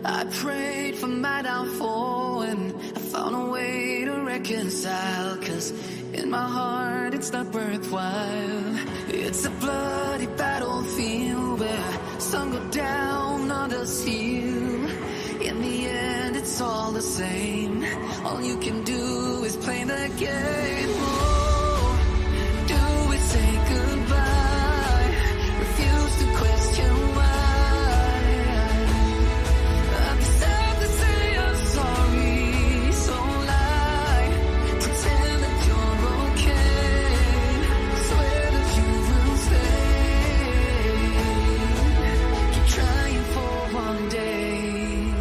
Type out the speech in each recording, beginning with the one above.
I prayed for my downfall and I found a way to reconcile. 'Cause in my heart it's not worthwhile. It's a bloody battlefield where some go down, others heal. In the end it's all the same. All you can do is play the game. Oh, do we say goodbye? Refuse to question why. I'm sad to say I'm sorry, so lie. Pretend that you're okay. Swear that you will stay. Keep trying for one day.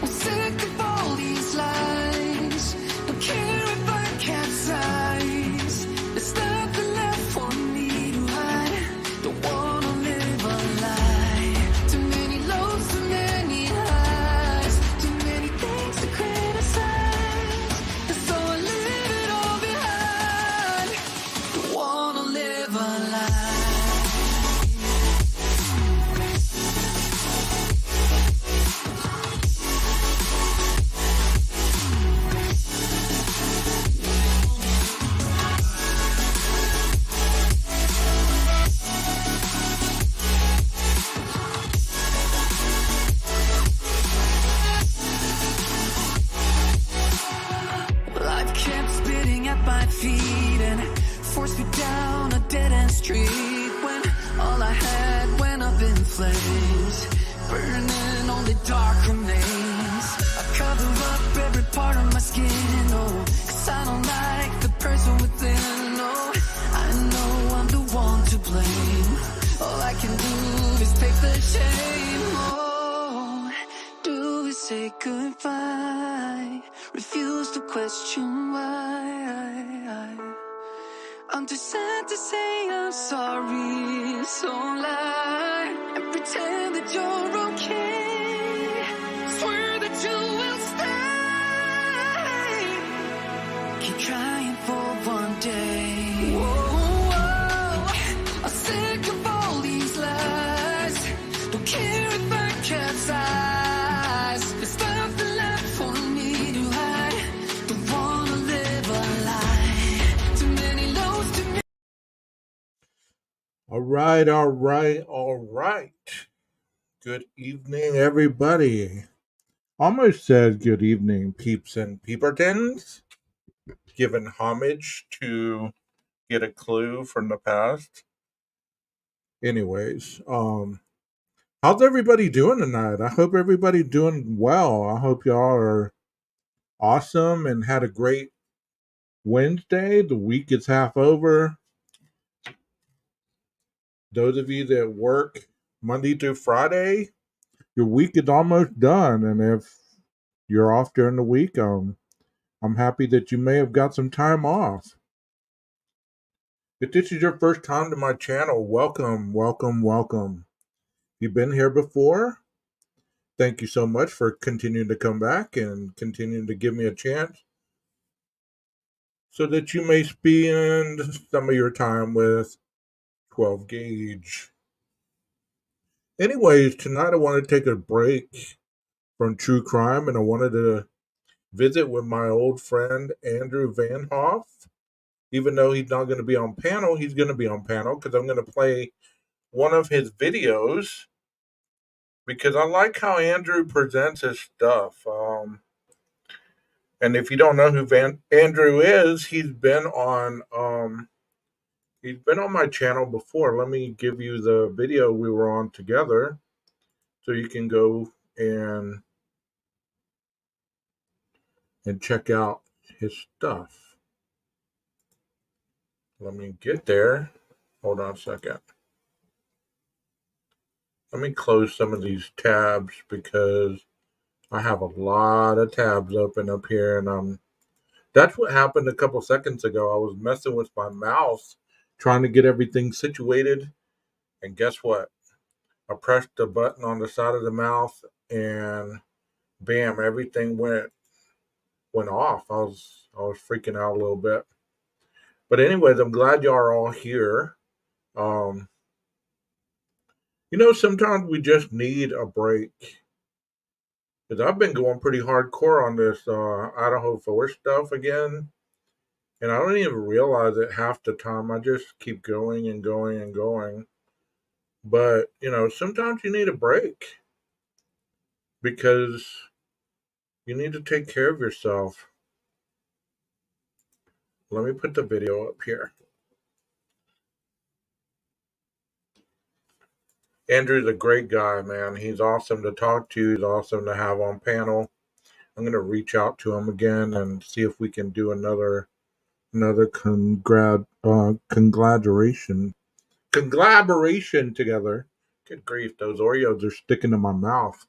I'm sick of all these lies. Don't care if I capsize. There's nothing left for me to hide. Don't wanna live a lie. Too many lows, too many highs. Too many things to criticize. And so I leave it all behind. Don't wanna live a lie. Life kept spitting at my feet and forced me down a dead-end street when all I had went up in flames, burning only dark remains. I cover up every part of my skin, oh, 'cause I don't like the person within, oh. I know I'm the one to blame. All I can do is take the shame, oh. Do we say goodbye? Refuse to question why. I'm too sad to say I'm sorry, so lie and pretend that you're okay. Swear that you will stay. Keep trying for one day. Whoa, I'm sick of all these lies. Don't care if I capsize. There's nothing left for me to hide. Don't wanna live a lie. Too many lows, too many. All right, all right, all right. Good evening, everybody. Almost said good evening, peeps and peepertons. Giving homage to get a clue from the past. Anyways, how's everybody doing tonight? I hope everybody doing well. I hope y'all are awesome and had a great Wednesday. The week is half over. Those of you that work Monday through Friday, your week is almost done. And if you're off during the week, I'm happy that you may have got some time off. If this is your first time to my channel, welcome, welcome, welcome. If you've been here before, thank you so much for continuing to come back and continuing to give me a chance so that you may spend some of your time with 12 gauge. Anyways, tonight I want to take a break from true crime and I wanted to visit with my old friend Andrew Van Hoff. Even though he's not going to be on panel, he's going to be on panel because I'm going to play one of his videos because I like how Andrew presents his stuff. And if you don't know who Andrew is, he's been on my channel before. Let me give you the video we were on together so you can go and check out his stuff. Let me get there. Hold on a second. Let me close some of these tabs because I have a lot of tabs open up here, and that's what happened a couple seconds ago. I was messing with my mouse, trying to get everything situated, and guess what? I pressed the button on the side of the mouth, and bam, everything went off. I was freaking out a little bit, but anyways, I'm glad y'all are all here. Um, Sometimes we just need a break. Because I've been going pretty hardcore on this Idaho 4 stuff again. And I don't even realize it half the time. I just keep going and going and going. But, sometimes you need a break because you need to take care of yourself. Let me put the video up here. Andrew's a great guy, man. He's awesome to talk to. He's awesome to have on panel. I'm going to reach out to him again and see if we can do another conglomeration together. Good grief, those Oreos are sticking to my mouth.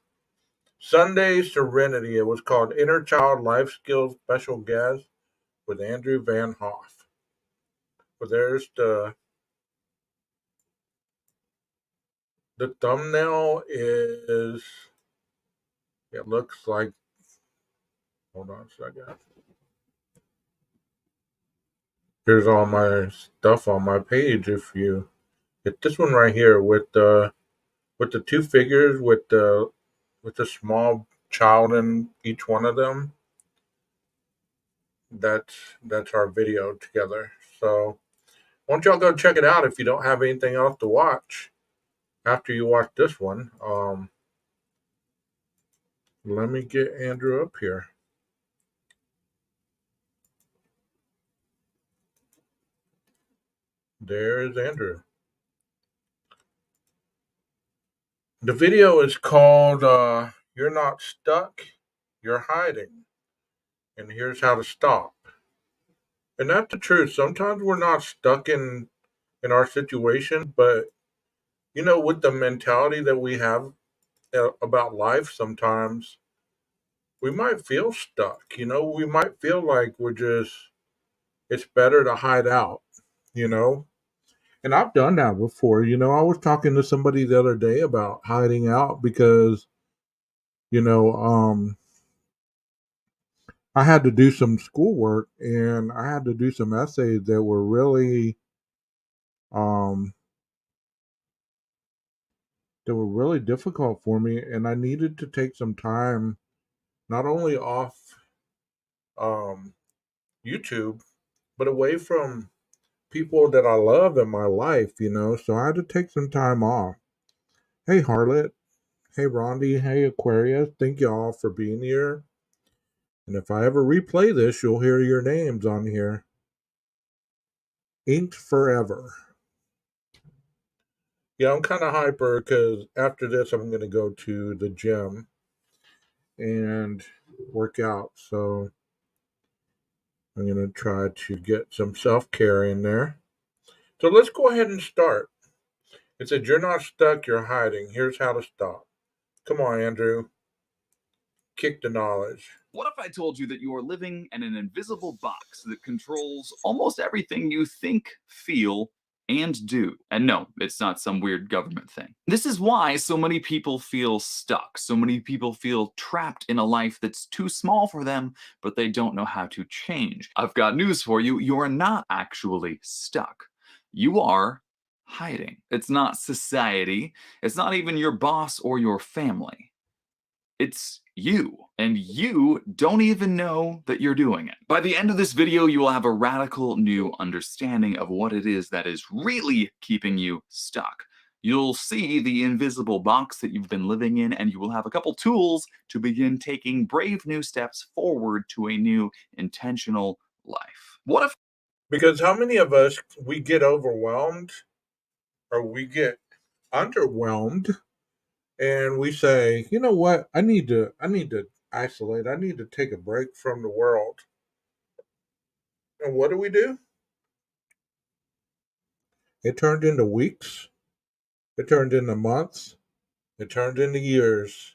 Sunday Serenity. It was called Inner Child Life Skills Special Guest with Andrew Van Hoff. Well, there's the thumbnail is, it looks like, hold on a second. Here's all my stuff on my page. If you get this one right here with the two figures with the small child in each one of them, that's our video together. So why don't y'all go check it out if you don't have anything else to watch after you watch this one. Let me get Andrew up here. There's Andrew. The video is called You're Not Stuck, You're Hiding. And here's how to stop. And that's the truth. Sometimes we're not stuck in our situation, but with the mentality that we have about life, sometimes we might feel stuck. We might feel like it's better to hide out, you know. And I've done that before. I was talking to somebody the other day about hiding out because, you know, um, I had to do some schoolwork and I had to do some essays that were um, really difficult for me, and I needed to take some time, not only off um, YouTube, but away from people that I love in my life. So I had to take some time off. Hey, Harlot. Hey, Rondi. Hey, Aquarius. Thank y'all for being here. And if I ever replay this, you'll hear your names on here. Inked forever. Yeah, I'm kind of hyper because after this, I'm going to go to the gym and work out. So I'm going to try to get some self-care in there. So let's go ahead and start. It said, you're not stuck, you're hiding. Here's how to stop. Come on, Andrew. Kick the knowledge. What if I told you that you are living in an invisible box that controls almost everything you think, feel, and do? And no, it's not some weird government thing. This is why so many people feel stuck. So many people feel trapped in a life that's too small for them, but they don't know how to change. I've got news for you. You're not actually stuck. You are hiding. It's not society. It's not even your boss or your family. It's you, and you don't even know that you're doing it. By the end of this video, you will have a radical new understanding of what it is that is really keeping you stuck. You'll see the invisible box that you've been living in, and you will have a couple tools to begin taking brave new steps forward to a new intentional life. What if... Because how many of us, we get overwhelmed or we get underwhelmed and we say, you know what, I need to isolate. I need to take a break from the world. And what do? It turned into weeks. It turned into months. It turned into years.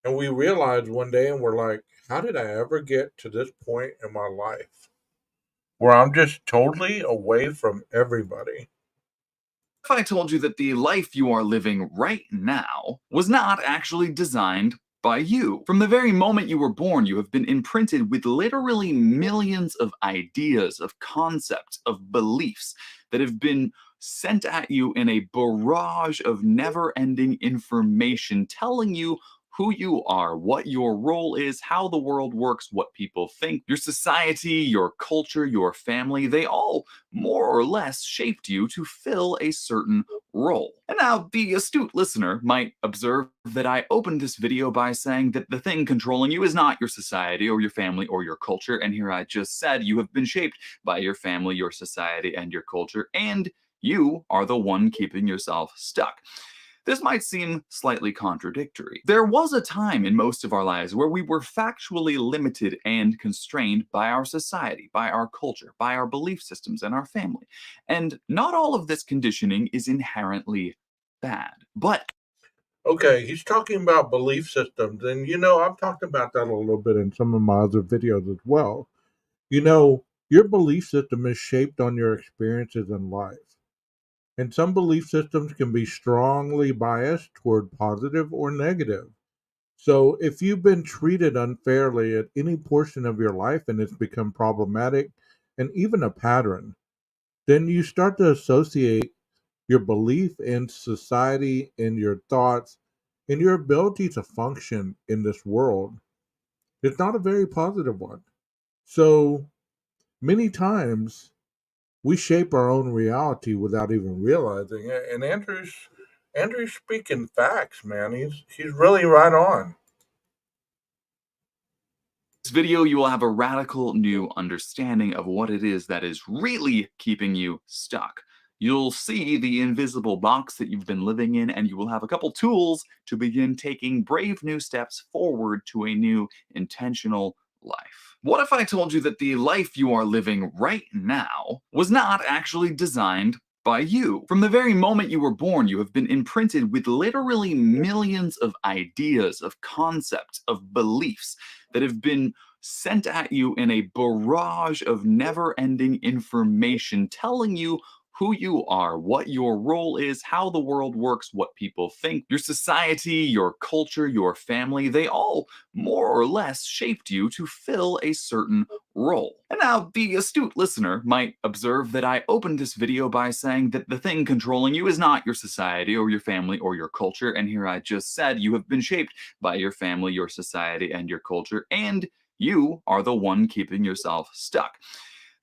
And we realized one day and we're like, how did I ever get to this point in my life where I'm just totally away from everybody? If I told you that the life you are living right now was not actually designed by you? From the very moment you were born, you have been imprinted with literally millions of ideas, of concepts, of beliefs that have been sent at you in a barrage of never-ending information telling you who you are, what your role is, how the world works, what people think. Your society, your culture, your family, they all more or less shaped you to fill a certain role. And now, the astute listener might observe that I opened this video by saying that the thing controlling you is not your society or your family or your culture, and here I just said you have been shaped by your family, your society, and your culture, and you are the one keeping yourself stuck. This might seem slightly contradictory. There was a time in most of our lives where we were factually limited and constrained by our society, by our culture, by our belief systems, and our family. And not all of this conditioning is inherently bad. But Okay, he's talking about belief systems, and I've talked about that a little bit in some of my other videos as well. Your belief system is shaped on your experiences in life. And some belief systems can be strongly biased toward positive or negative. So if you've been treated unfairly at any portion of your life and it's become problematic and even a pattern, then you start to associate your belief in society and your thoughts and your ability to function in this world. It's not a very positive one. So many times we shape our own reality without even realizing it. And Andrew's speaking facts, man. He's really right on. this video, you will have a radical new understanding of what it is that is really keeping you stuck. You'll see the invisible box that you've been living in, and you will have a couple tools to begin taking brave new steps forward to a new intentional life. What if I told you that the life you are living right now was not actually designed by you? From the very moment you were born, you have been imprinted with literally millions of ideas, of concepts, of beliefs that have been sent at you in a barrage of never-ending information telling you who you are, what your role is, how the world works, what people think. Your society, your culture, your family, they all more or less shaped you to fill a certain role. And now, the astute listener might observe that I opened this video by saying that the thing controlling you is not your society or your family or your culture, and here I just said you have been shaped by your family, your society, and your culture, and you are the one keeping yourself stuck.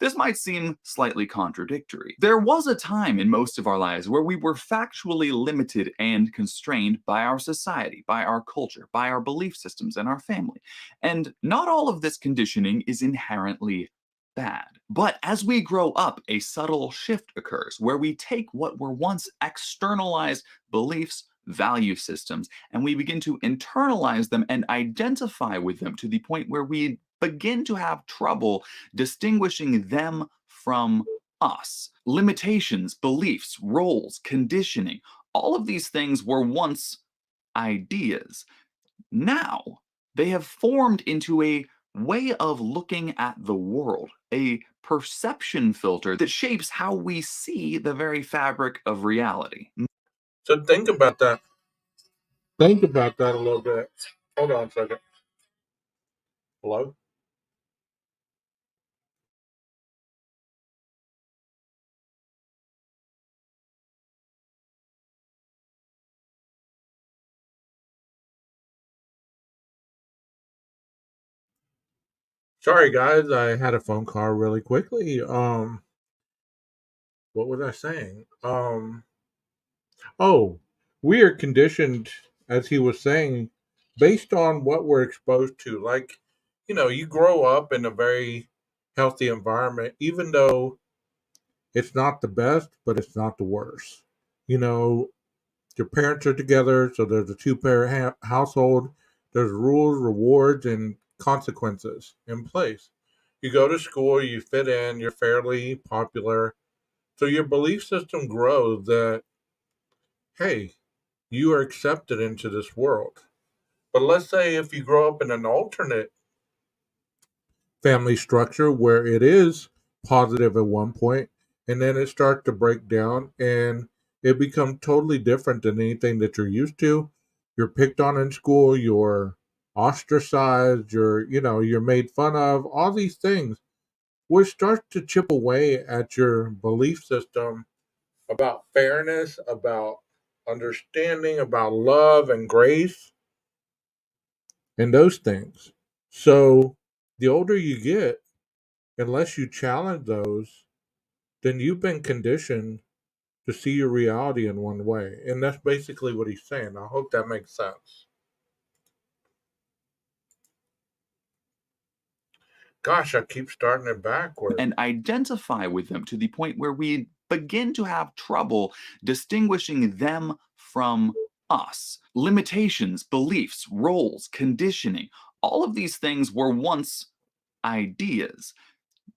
This might seem slightly contradictory. There was a time in most of our lives where we were factually limited and constrained by our society, by our culture, by our belief systems, and our family. And not all of this conditioning is inherently bad. But as we grow up, a subtle shift occurs where we take what were once externalized beliefs, value systems, and we begin to internalize them and identify with them to the point where we begin to have trouble distinguishing them from us. Limitations, beliefs, roles, conditioning, all of these things were once ideas. Now, they have formed into a way of looking at the world, a perception filter that shapes how we see the very fabric of reality. So think about that. Think about that a little bit. Hold on a second. Hello? Sorry guys, I had a phone call really quickly. What was I saying? Oh, we are conditioned, as he was saying, based on what we're exposed to. Like, you grow up in a very healthy environment, even though it's not the best, but it's not the worst. You know, your parents are together, so there's a two-parent household. There's rules, rewards, and consequences in place. You go to school, you fit in, you're fairly popular. So your belief system grows that, hey, you are accepted into this world. But let's say if you grow up in an alternate family structure where it is positive at one point and then it starts to break down and it becomes totally different than anything that you're used to. You're picked on in school, you're ostracized, you're made fun of, all these things will start to chip away at your belief system about fairness, about understanding, about love and grace, and those things. So the older you get, unless you challenge those, then you've been conditioned to see your reality in one way. And that's basically what he's saying. I hope that makes sense. Gosh, I keep starting it backward. And identify with them to the point where we begin to have trouble distinguishing them from us. Limitations, beliefs, roles, conditioning, all of these things were once ideas.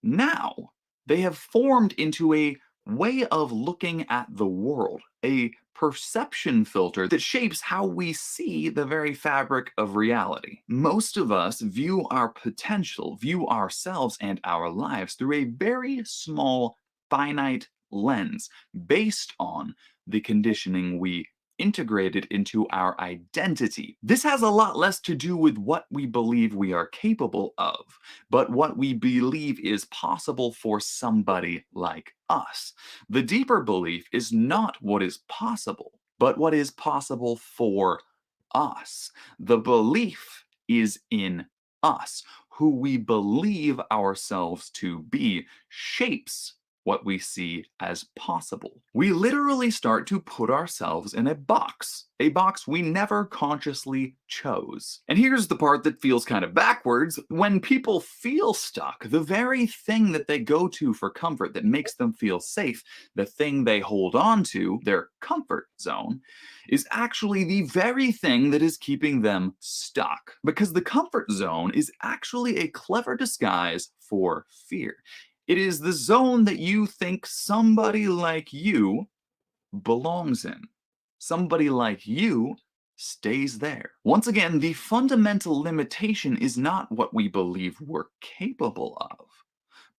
Now they have formed into a way of looking at the world, a perception filter that shapes how we see the very fabric of reality. Most of us view our potential, view ourselves and our lives through a very small, finite lens based on the conditioning we integrated into our identity. This has a lot less to do with what we believe we are capable of, but what we believe is possible for somebody like us. The deeper belief is not what is possible, but what is possible for us. The belief is in us. Who we believe ourselves to be shapes what we see as possible. We literally start to put ourselves in a box we never consciously chose. And here's the part that feels kind of backwards. When people feel stuck, the very thing that they go to for comfort that makes them feel safe, the thing they hold on to, their comfort zone, is actually the very thing that is keeping them stuck. Because the comfort zone is actually a clever disguise for fear. It is the zone that you think somebody like you belongs in. Somebody like you stays there. Once again, the fundamental limitation is not what we believe we're capable of,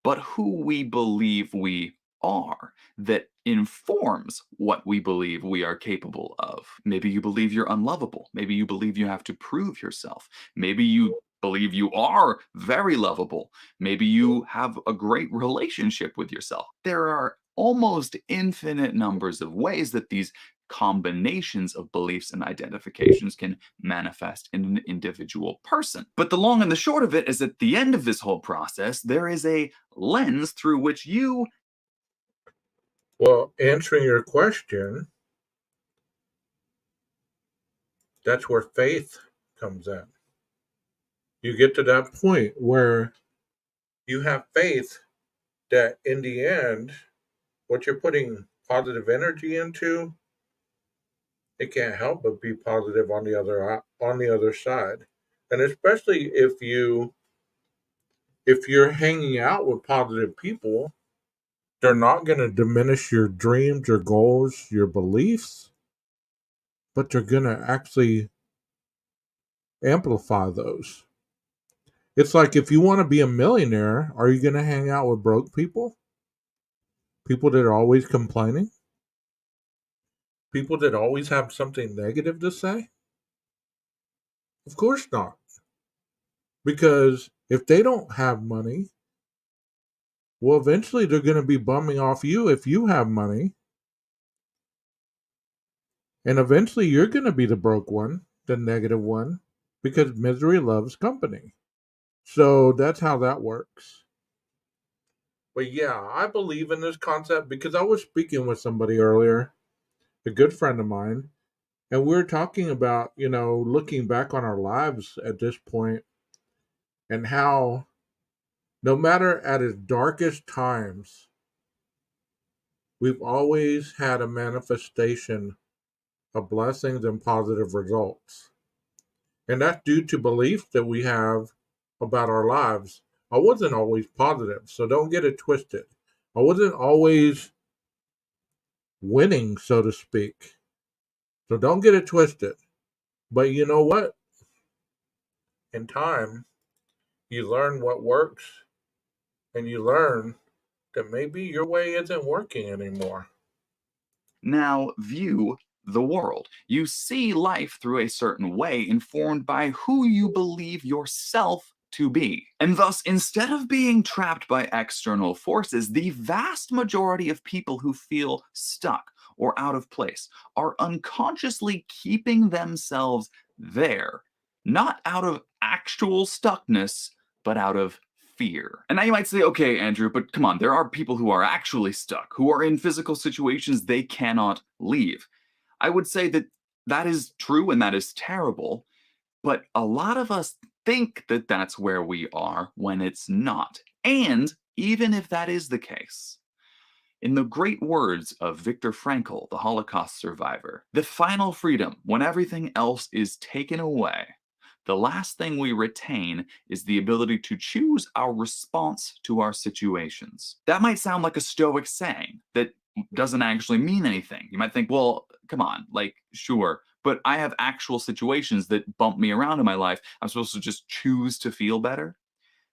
but who we believe we are that informs what we believe we are capable of. Maybe you believe you're unlovable. Maybe you believe you have to prove yourself. Maybe you believe you are very lovable. Maybe you have a great relationship with yourself. There are almost infinite numbers of ways that these combinations of beliefs and identifications can manifest in an individual person. But the long and the short of it is at the end of this whole process, there is a lens through which you. Well, answering your question, that's where faith comes in. You get to that point where you have faith that in the end, what you're putting positive energy into, it can't help but be positive on the other side. And especially if you're hanging out with positive people, they're not going to diminish your dreams, your goals, your beliefs, but they're going to actually amplify those. It's like if you want to be a millionaire, are you going to hang out with broke people? People that are always complaining? People that always have something negative to say? Of course not. Because if they don't have money, well, eventually they're going to be bumming off you if you have money. And eventually you're going to be the broke one, the negative one, because misery loves company. So that's how that works. But yeah, I believe in this concept because I was speaking with somebody earlier, a good friend of mine, and we were talking about, looking back on our lives at this point and how no matter at its darkest times, we've always had a manifestation of blessings and positive results. And that's due to beliefs that we have about our lives. I wasn't always positive, so don't get it twisted. I wasn't always winning, so to speak. So don't get it twisted. But you know what? In time, you learn what works and you learn that maybe your way isn't working anymore. Now view the world. You see life through a certain way, informed by who you believe yourself to be. And thus, instead of being trapped by external forces, the vast majority of people who feel stuck or out of place are unconsciously keeping themselves there, not out of actual stuckness, but out of fear. And now you might say, okay, Andrew, but come on, there are people who are actually stuck, who are in physical situations they cannot leave. I would say that that is true and that is terrible, but a lot of us think that that's where we are when it's not. And even if that is the case, in the great words of Viktor Frankl, the Holocaust survivor, the final freedom, when everything else is taken away, the last thing we retain is the ability to choose our response to our situations. That might sound like a stoic saying that doesn't actually mean anything. You might think, well, come on, like, sure, but I have actual situations that bump me around in my life. I'm supposed to just choose to feel better.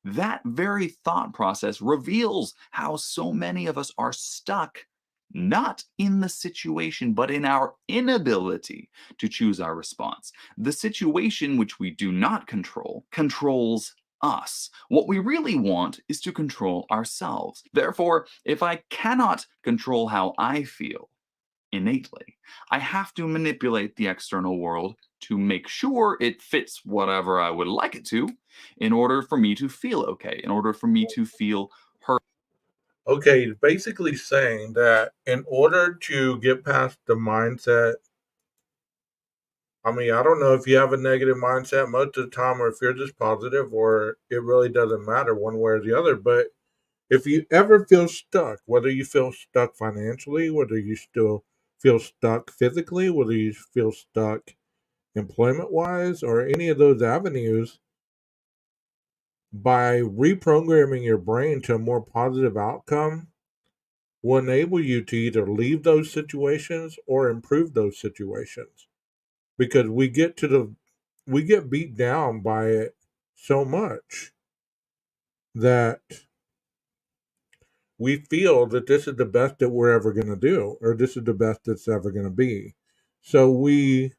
That very thought process reveals how so many of us are stuck not in the situation, but in our inability to choose our response. The situation which we do not control controls us. What we really want is to control ourselves. Therefore, if I cannot control how I feel innately, I have to manipulate the external world to make sure it fits whatever I would like it to in order for me to feel okay, in order for me to feel heard. Okay, basically saying that in order to get past the mindset, I mean, I don't know if you have a negative mindset most of the time or if you're just positive or it really doesn't matter one way or the other. But if you ever feel stuck, whether you feel stuck financially, whether you still feel stuck physically, whether you feel stuck employment wise, or any of those avenues, by reprogramming your brain to a more positive outcome, will enable you to either leave those situations or improve those situations. Because we get beat down by it so much that we feel that this is the best that we're ever going to do, or this is the best that's ever going to be. So we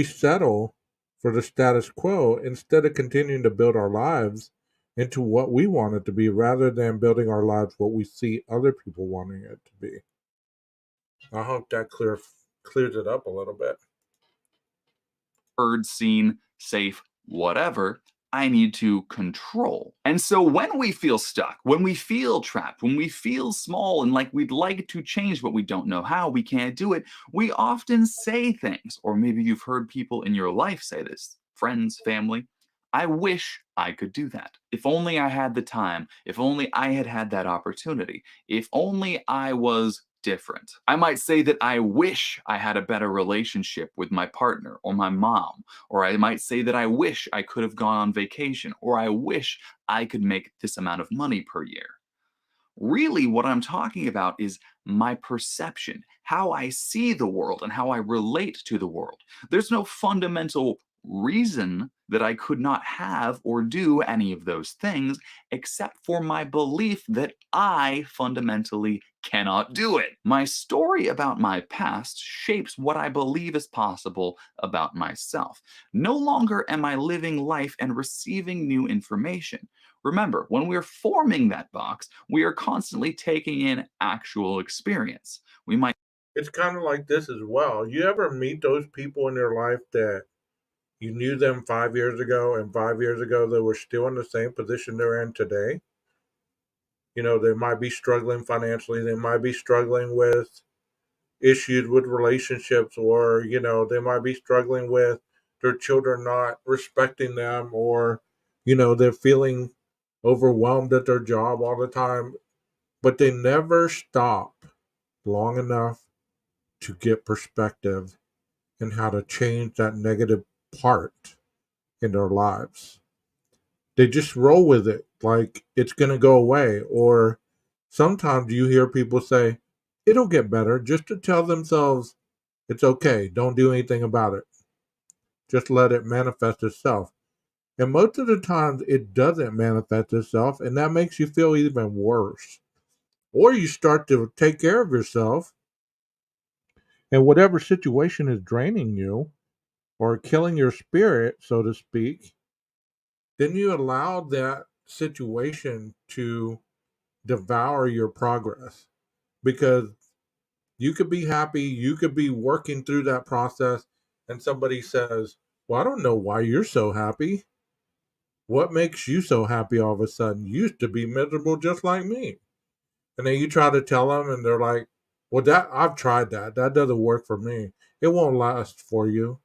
settle for the status quo instead of continuing to build our lives into what we want it to be, rather than building our lives what we see other people wanting it to be. I hope that clears it up a little bit. Heard, seen, safe, whatever, I need to control. And so when we feel stuck, when we feel trapped, when we feel small and like we'd like to change but we don't know how, we can't do it, we often say things, or maybe you've heard people in your life say this, friends, family. I wish I could do that. If only I had the time. If only I had had that opportunity. If only I was different. I might say that I wish I had a better relationship with my partner or my mom, or I might say that I wish I could have gone on vacation, or I wish I could make this amount of money per year. Really, what I'm talking about is my perception, how I see the world and how I relate to the world. There's no fundamental reason that I could not have or do any of those things, except for my belief that I fundamentally cannot do it. My story about my past shapes what I believe is possible about myself. No longer am I living life and receiving new information. Remember, when we're forming that box, we are constantly taking in actual experience. We might It's kind of like this as well. You ever meet those people in your life that you knew them 5 years ago, and 5 years ago they were still in the same position they're in today? You know, they might be struggling financially, they might be struggling with issues with relationships, or, you know, they might be struggling with their children not respecting them, or, you know, they're feeling overwhelmed at their job all the time, but they never stop long enough to get perspective and how to change that negative part in their lives. They just roll with it like it's going to go away. Or sometimes you hear people say, it'll get better, just to tell themselves it's okay. Don't do anything about it. Just let it manifest itself. And most of the times it doesn't manifest itself, and that makes you feel even worse. Or you start to take care of yourself, and whatever situation is draining you or killing your spirit, so to speak, then you allow that situation to devour your progress, because you could be happy, you could be working through that process, and somebody says, "Well, I don't know why you're so happy. What makes you so happy all of a sudden? You used to be miserable just like me." And then you try to tell them, and they're like, "Well, that I've tried that. That doesn't work for me. It won't last for you.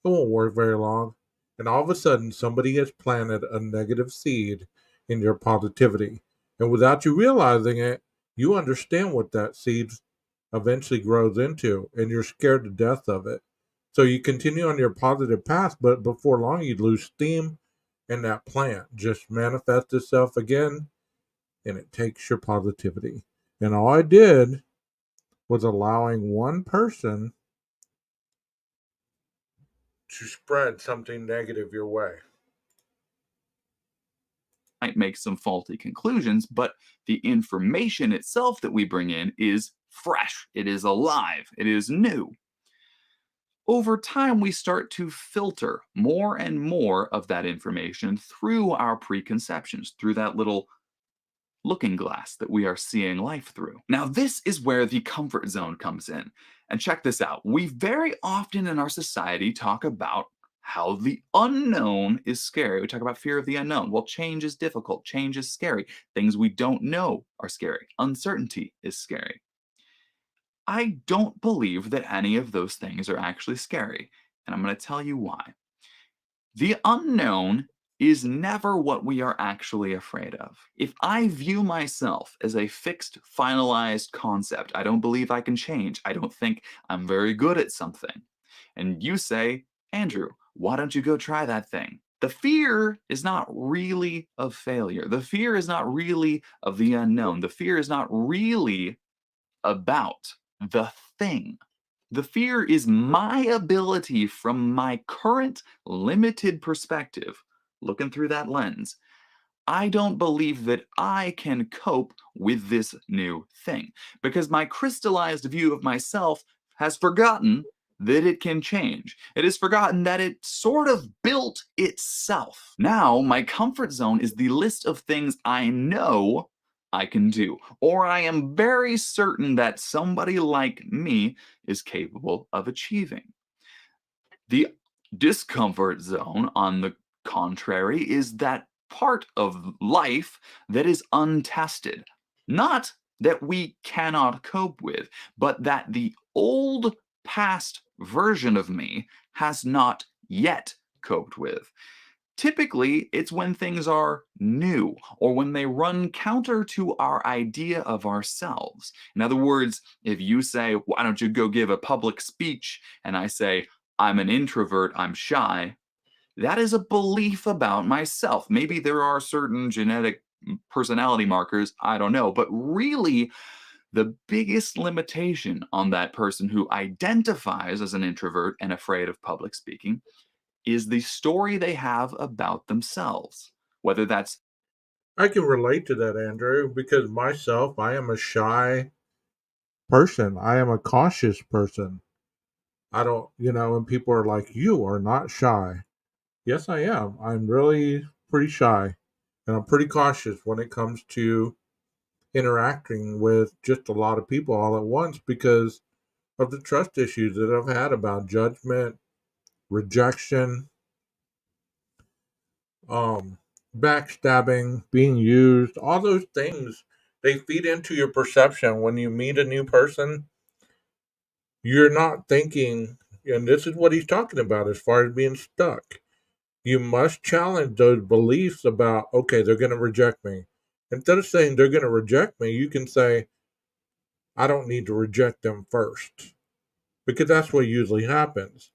It won't work very long." And all of a sudden, somebody has planted a negative seed in your positivity. And without you realizing it, you understand what that seed eventually grows into, and you're scared to death of it. So you continue on your positive path, but before long, you lose steam, and that plant just manifests itself again, and it takes your positivity. And all I did was allowing one person to spread something negative your way. Might make some faulty conclusions, but the information itself that we bring in is fresh, it is alive, it is new. Over time, we start to filter more and more of that information through our preconceptions, through that little looking glass that we are seeing life through. Now, this is where the comfort zone comes in. And check this out. We very often in our society talk about how the unknown is scary. We talk about fear of the unknown. Well, change is difficult, change is scary. Things we don't know are scary. Uncertainty is scary. I don't believe that any of those things are actually scary, and I'm going to tell you why. The unknown is never what we are actually afraid of. If I view myself as a fixed, finalized concept, I don't believe I can change, I don't think I'm very good at something, and you say, "Andrew, why don't you go try that thing?" The fear is not really of failure. The fear is not really of the unknown. The fear is not really about the thing. The fear is my ability from my current limited perspective, looking through that lens. I don't believe that I can cope with this new thing because my crystallized view of myself has forgotten that it can change. It has forgotten that it sort of built itself. Now, my comfort zone is the list of things I know I can do, or I am very certain that somebody like me is capable of achieving. The discomfort zone, on the contrary, is that part of life that is untested. Not that we cannot cope with, but that the old past version of me has not yet coped with. Typically, it's when things are new or when they run counter to our idea of ourselves. In other words, if you say, "Why don't you go give a public speech?" and I say, "I'm an introvert, I'm shy," that is a belief about myself. Maybe there are certain genetic personality markers, I don't know, but really, the biggest limitation on that person who identifies as an introvert and afraid of public speaking is the story they have about themselves. Whether that's I can relate to that, Andrew, because myself, I am a shy person. I am a cautious person. I don't, and people are like, "You are not shy." Yes, I am. I'm really pretty shy, and I'm pretty cautious when it comes to interacting with just a lot of people all at once because of the trust issues that I've had about judgment, rejection, um, backstabbing, being used, all those things. They feed into your perception when you meet a new person. You're not thinking, and this is what he's talking about as far as being stuck. You must challenge those beliefs about, okay, they're going to reject me. Instead of saying they're going to reject me, you can say, I don't need to reject them first. Because that's what usually happens.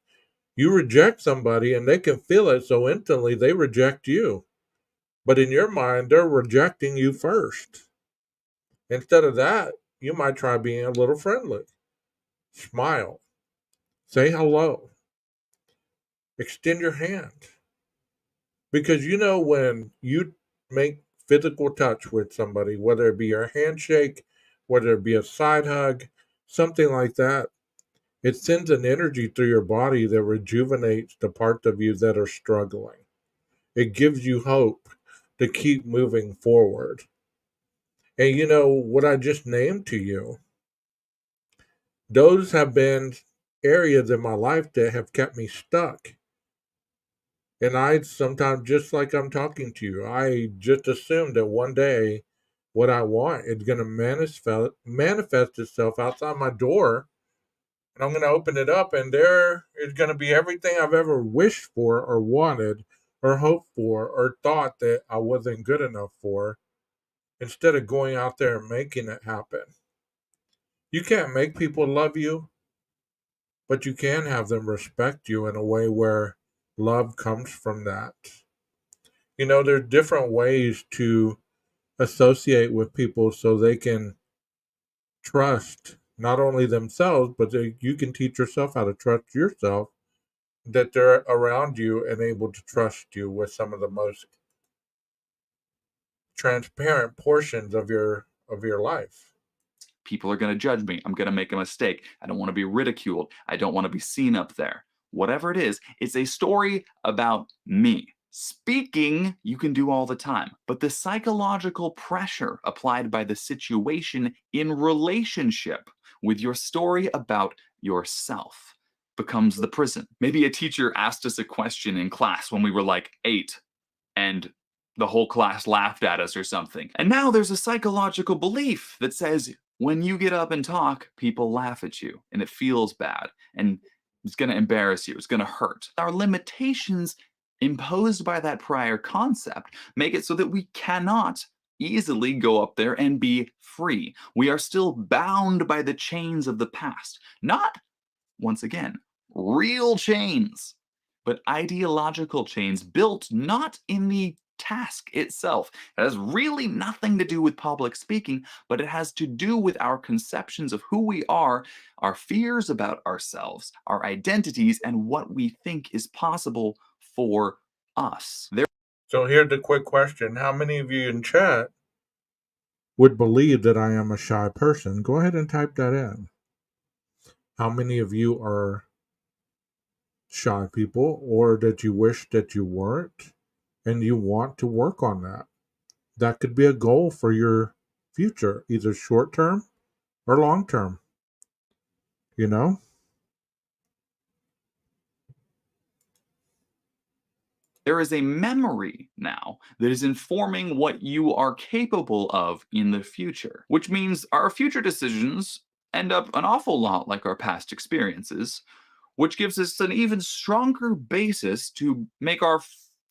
You reject somebody and they can feel it, so instantly they reject you. But in your mind, they're rejecting you first. Instead of that, you might try being a little friendly. Smile. Say hello. Extend your hand. Because when you make physical touch with somebody, whether it be a handshake, whether it be a side hug, something like that, it sends an energy through your body that rejuvenates the parts of you that are struggling. It gives you hope to keep moving forward. And you know what I just named to you, those have been areas in my life that have kept me stuck. And I sometimes, just like I'm talking to you, I just assume that one day what I want is going to manifest itself outside my door. And I'm going to open it up, and there is going to be everything I've ever wished for, or wanted, or hoped for, or thought that I wasn't good enough for, instead of going out there and making it happen. You can't make people love you, but you can have them respect you in a way where love comes from that. You know, there's different ways to associate with people so they can trust not only themselves, but you can teach yourself how to trust yourself, that they're around you and able to trust you with some of the most transparent portions of your life. People are going to judge me. I'm going to make a mistake. I don't want to be ridiculed. I don't want to be seen up there. Whatever it is, it's a story about me. Speaking, you can do all the time, but the psychological pressure applied by the situation in relationship with your story about yourself becomes the prison. Maybe a teacher asked us a question in class when we were like 8, and the whole class laughed at us or something. And now there's a psychological belief that says when you get up and talk, people laugh at you and it feels bad and it's going to embarrass you, it's going to hurt. Our limitations imposed by that prior concept make it so that we cannot easily go up there and be free. We are still bound by the chains of the past, not, once again, real chains, but ideological chains built not in the task itself. It has really nothing to do with public speaking, but it has to do with our conceptions of who we are, our fears about ourselves, our identities, and what we think is possible for us. So here's the quick question. How many of you in chat would believe that I am a shy person? Go ahead and type that in. How many of you are shy people, or that you wish that you weren't, and you want to work on that? That could be a goal for your future, either short term or long term. You know? There is a memory now that is informing what you are capable of in the future, which means our future decisions end up an awful lot like our past experiences, which gives us an even stronger basis to make our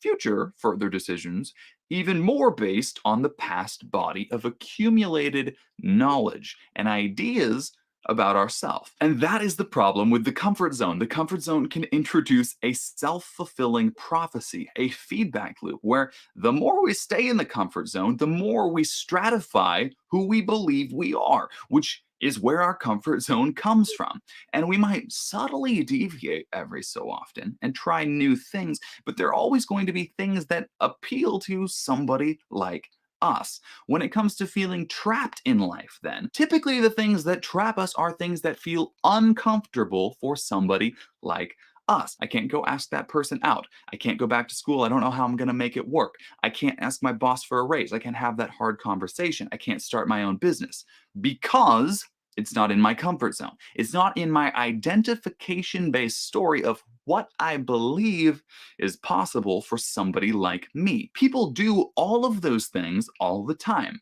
future further decisions even more based on the past body of accumulated knowledge and ideas about ourselves. And that is the problem with the comfort zone. The comfort zone can introduce a self-fulfilling prophecy, a feedback loop, where the more we stay in the comfort zone, the more we stratify who we believe we are, which is where our comfort zone comes from. And we might subtly deviate every so often and try new things, but there are always going to be things that appeal to somebody like us. When it comes to feeling trapped in life, then, typically the things that trap us are things that feel uncomfortable for somebody like us. I can't go ask that person out. I can't go back to school. I don't know how I'm going to make it work. I can't ask my boss for a raise. I can't have that hard conversation. I can't start my own business because it's not in my comfort zone. It's not in my identification-based story of what I believe is possible for somebody like me. People do all of those things all the time.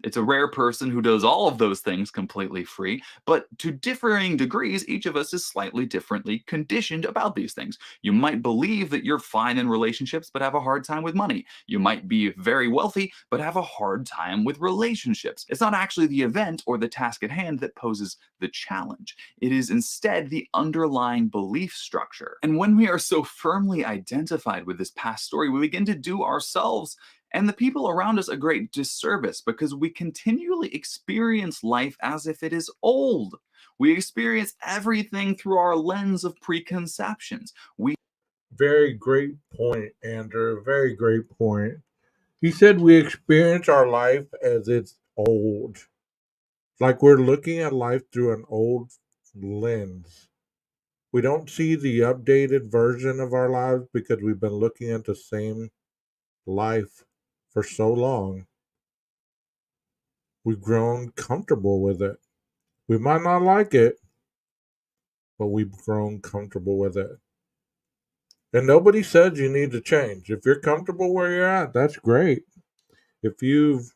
It's a rare person who does all of those things completely free, but to differing degrees, each of us is slightly differently conditioned about these things. You might believe that you're fine in relationships, but have a hard time with money. You might be very wealthy, but have a hard time with relationships. It's not actually the event or the task at hand that poses the challenge. It is instead the underlying belief structure. And when we are so firmly identified with this past story, we begin to do ourselves and the people around us a great disservice because we continually experience life as if it is old. We experience everything through our lens of preconceptions. Very great point, Andrew. Very great point. He said we experience our life as it's old. Like we're looking at life through an old lens. We don't see the updated version of our lives because we've been looking at the same life for so long, we've grown comfortable with it. We might not like it, but we've grown comfortable with it. And nobody said you need to change. If you're comfortable where you're at, that's great. If you've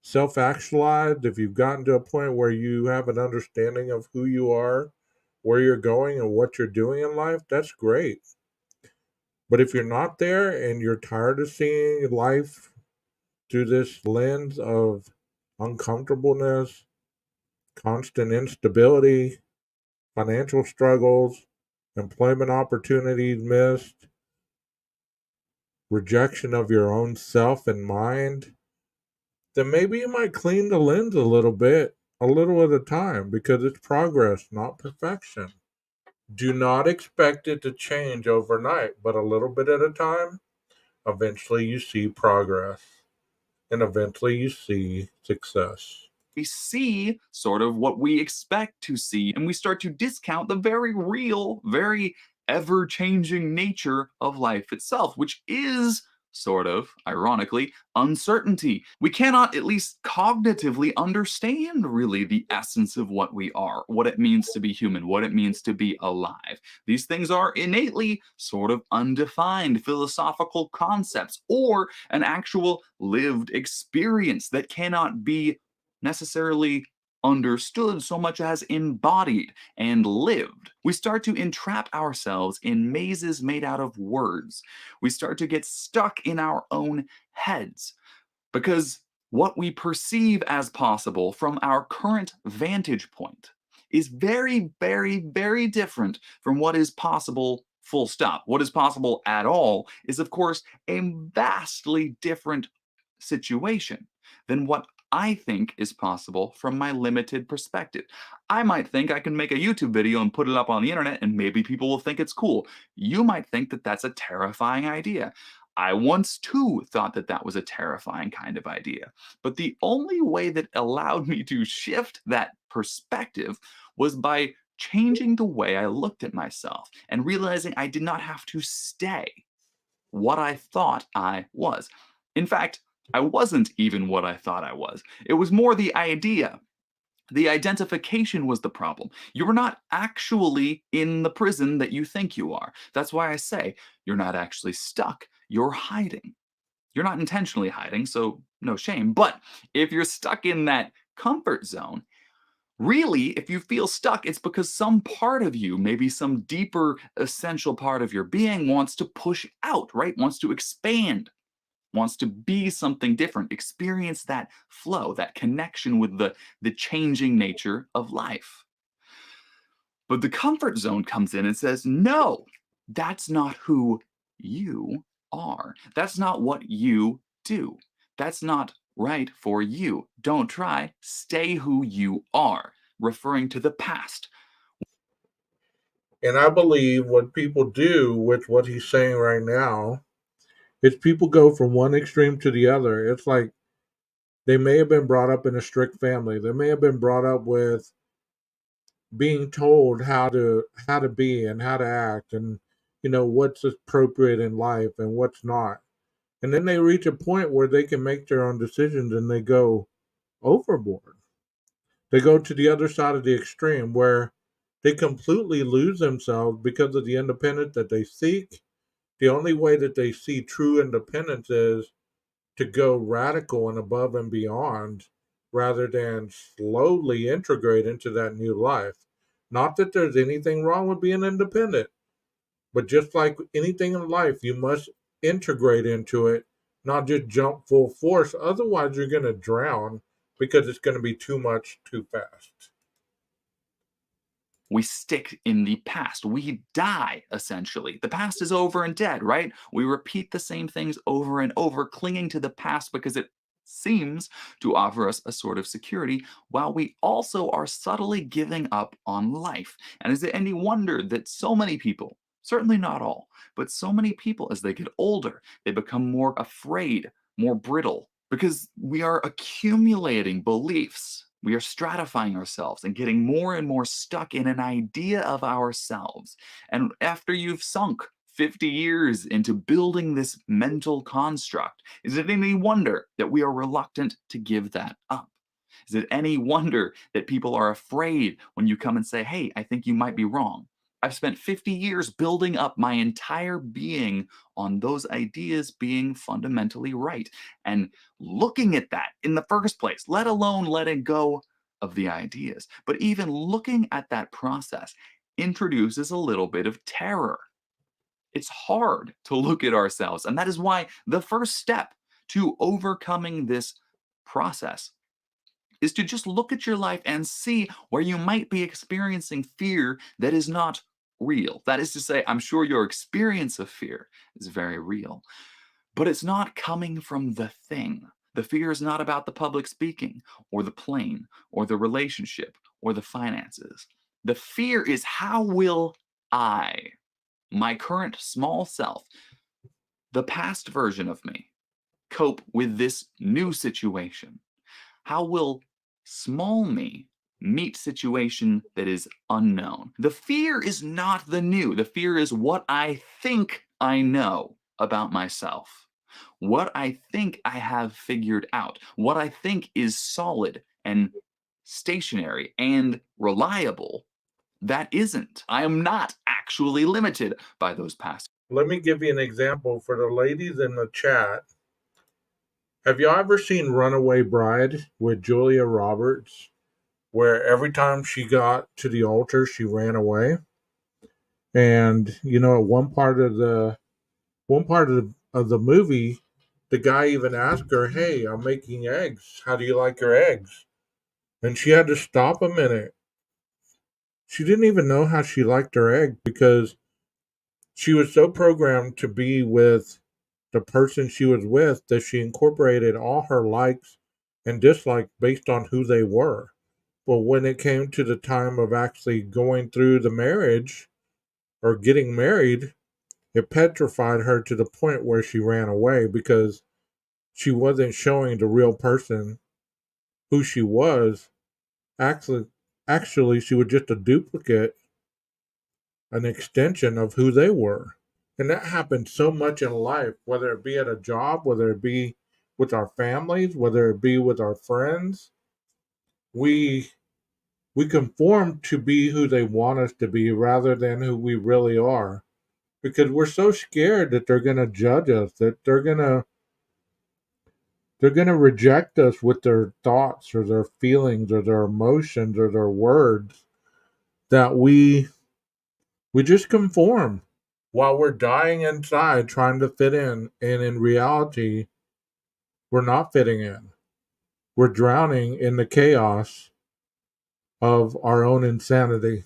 self actualized, if you've gotten to a point where you have an understanding of who you are, where you're going, and what you're doing in life, that's great. But if you're not there and you're tired of seeing life through this lens of uncomfortableness, constant instability, financial struggles, employment opportunities missed, rejection of your own self and mind, then maybe you might clean the lens a little bit, a little at a time, because it's progress, not perfection. Do not expect it to change overnight, but a little bit at a time, eventually you see progress and eventually you see success. We see sort of what we expect to see, and we start to discount the very real, very ever changing nature of life itself, which is sort of, ironically, uncertainty. We cannot, at least cognitively, understand really the essence of what we are, what it means to be human, what it means to be alive. These things are innately sort of undefined philosophical concepts or an actual lived experience that cannot be necessarily understood so much as embodied and lived. We start to entrap ourselves in mazes made out of words. We start to get stuck in our own heads because what we perceive as possible from our current vantage point is very, very, very different from what is possible, full stop. What is possible at all is, of course, a vastly different situation than what I think is possible from my limited perspective. I might think I can make a YouTube video and put it up on the internet and maybe people will think it's cool. You might think that that's a terrifying idea. I once too thought that that was a terrifying kind of idea. But the only way that allowed me to shift that perspective was by changing the way I looked at myself and realizing I did not have to stay what I thought I was. In fact, I wasn't even what I thought I was. It was more the idea. The identification was the problem. You're not actually in the prison that you think you are. That's why I say you're not actually stuck. You're hiding. You're not intentionally hiding, so no shame. But if you're stuck in that comfort zone, really, if you feel stuck, it's because some part of you, maybe some deeper, essential part of your being, wants to push out, right? Wants to expand, wants to be something different, experience that flow, that connection with the changing nature of life. But the comfort zone comes in and says, no, that's not who you are. That's not what you do. That's not right for you. Don't try. Stay who you are, referring to the past. And I believe what people do with what he's saying right now is people go from one extreme to the other. It's like they may have been brought up in a strict family. They may have been brought up with being told how to be and how to act and what's appropriate in life and what's not. And then they reach a point where they can make their own decisions and they go overboard. They go to the other side of the extreme where they completely lose themselves because of the independence that they seek. The only way that they see true independence is to go radical and above and beyond rather than slowly integrate into that new life. Not that there's anything wrong with being independent, but just like anything in life, you must integrate into it, not just jump full force. Otherwise, you're going to drown because it's going to be too much too fast. We stick in the past. We die, essentially. The past is over and dead, right? We repeat the same things over and over, clinging to the past because it seems to offer us a sort of security, while we also are subtly giving up on life. And is it any wonder that so many people, certainly not all, but so many people, as they get older, they become more afraid, more brittle, because we are accumulating beliefs. We are stratifying ourselves and getting more and more stuck in an idea of ourselves. And after you've sunk 50 years into building this mental construct. Is it any wonder that we are reluctant to give that up? Is it any wonder that people are afraid when you come and say, hey, I think you might be wrong? I've spent 50 years building up my entire being on those ideas being fundamentally right. And looking at that in the first place, let alone letting go of the ideas. But even looking at that process introduces a little bit of terror. It's hard to look at ourselves. And that is why the first step to overcoming this process is to just look at your life and see where you might be experiencing fear that is not real. That is to say, I'm sure your experience of fear is very real, but it's not coming from the thing. The fear is not about the public speaking or the plane or the relationship or the finances. The fear is, how will I, my current small self, the past version of me, cope with this new situation? How will small me meet situation that is unknown? The fear is not the new. The fear is what I think I know about myself, what I think I have figured out, what I think is solid and stationary and reliable. That isn't. I am not actually limited by those past. Let me give you an example for the ladies in the chat. Have y'all ever seen Runaway Bride with Julia Roberts, where every time she got to the altar, she ran away? And at one part of the movie, the guy even asked her, "Hey, I'm making eggs. How do you like your eggs?" And she had to stop a minute. She didn't even know how she liked her egg because she was so programmed to be with the person she was with that she incorporated all her likes and dislikes based on who they were. But when it came to the time of actually going through the marriage or getting married, it petrified her to the point where she ran away because she wasn't showing the real person who she was. Actually, she was just a duplicate, an extension of who they were. And that happens so much in life, whether it be at a job, whether it be with our families, whether it be with our friends. We conform to be who they want us to be rather than who we really are. Because we're so scared that they're gonna judge us, that they're gonna reject us with their thoughts or their feelings or their emotions or their words, that we just conform while we're dying inside trying to fit in, and in reality we're not fitting in. We're drowning in the chaos of our own insanity.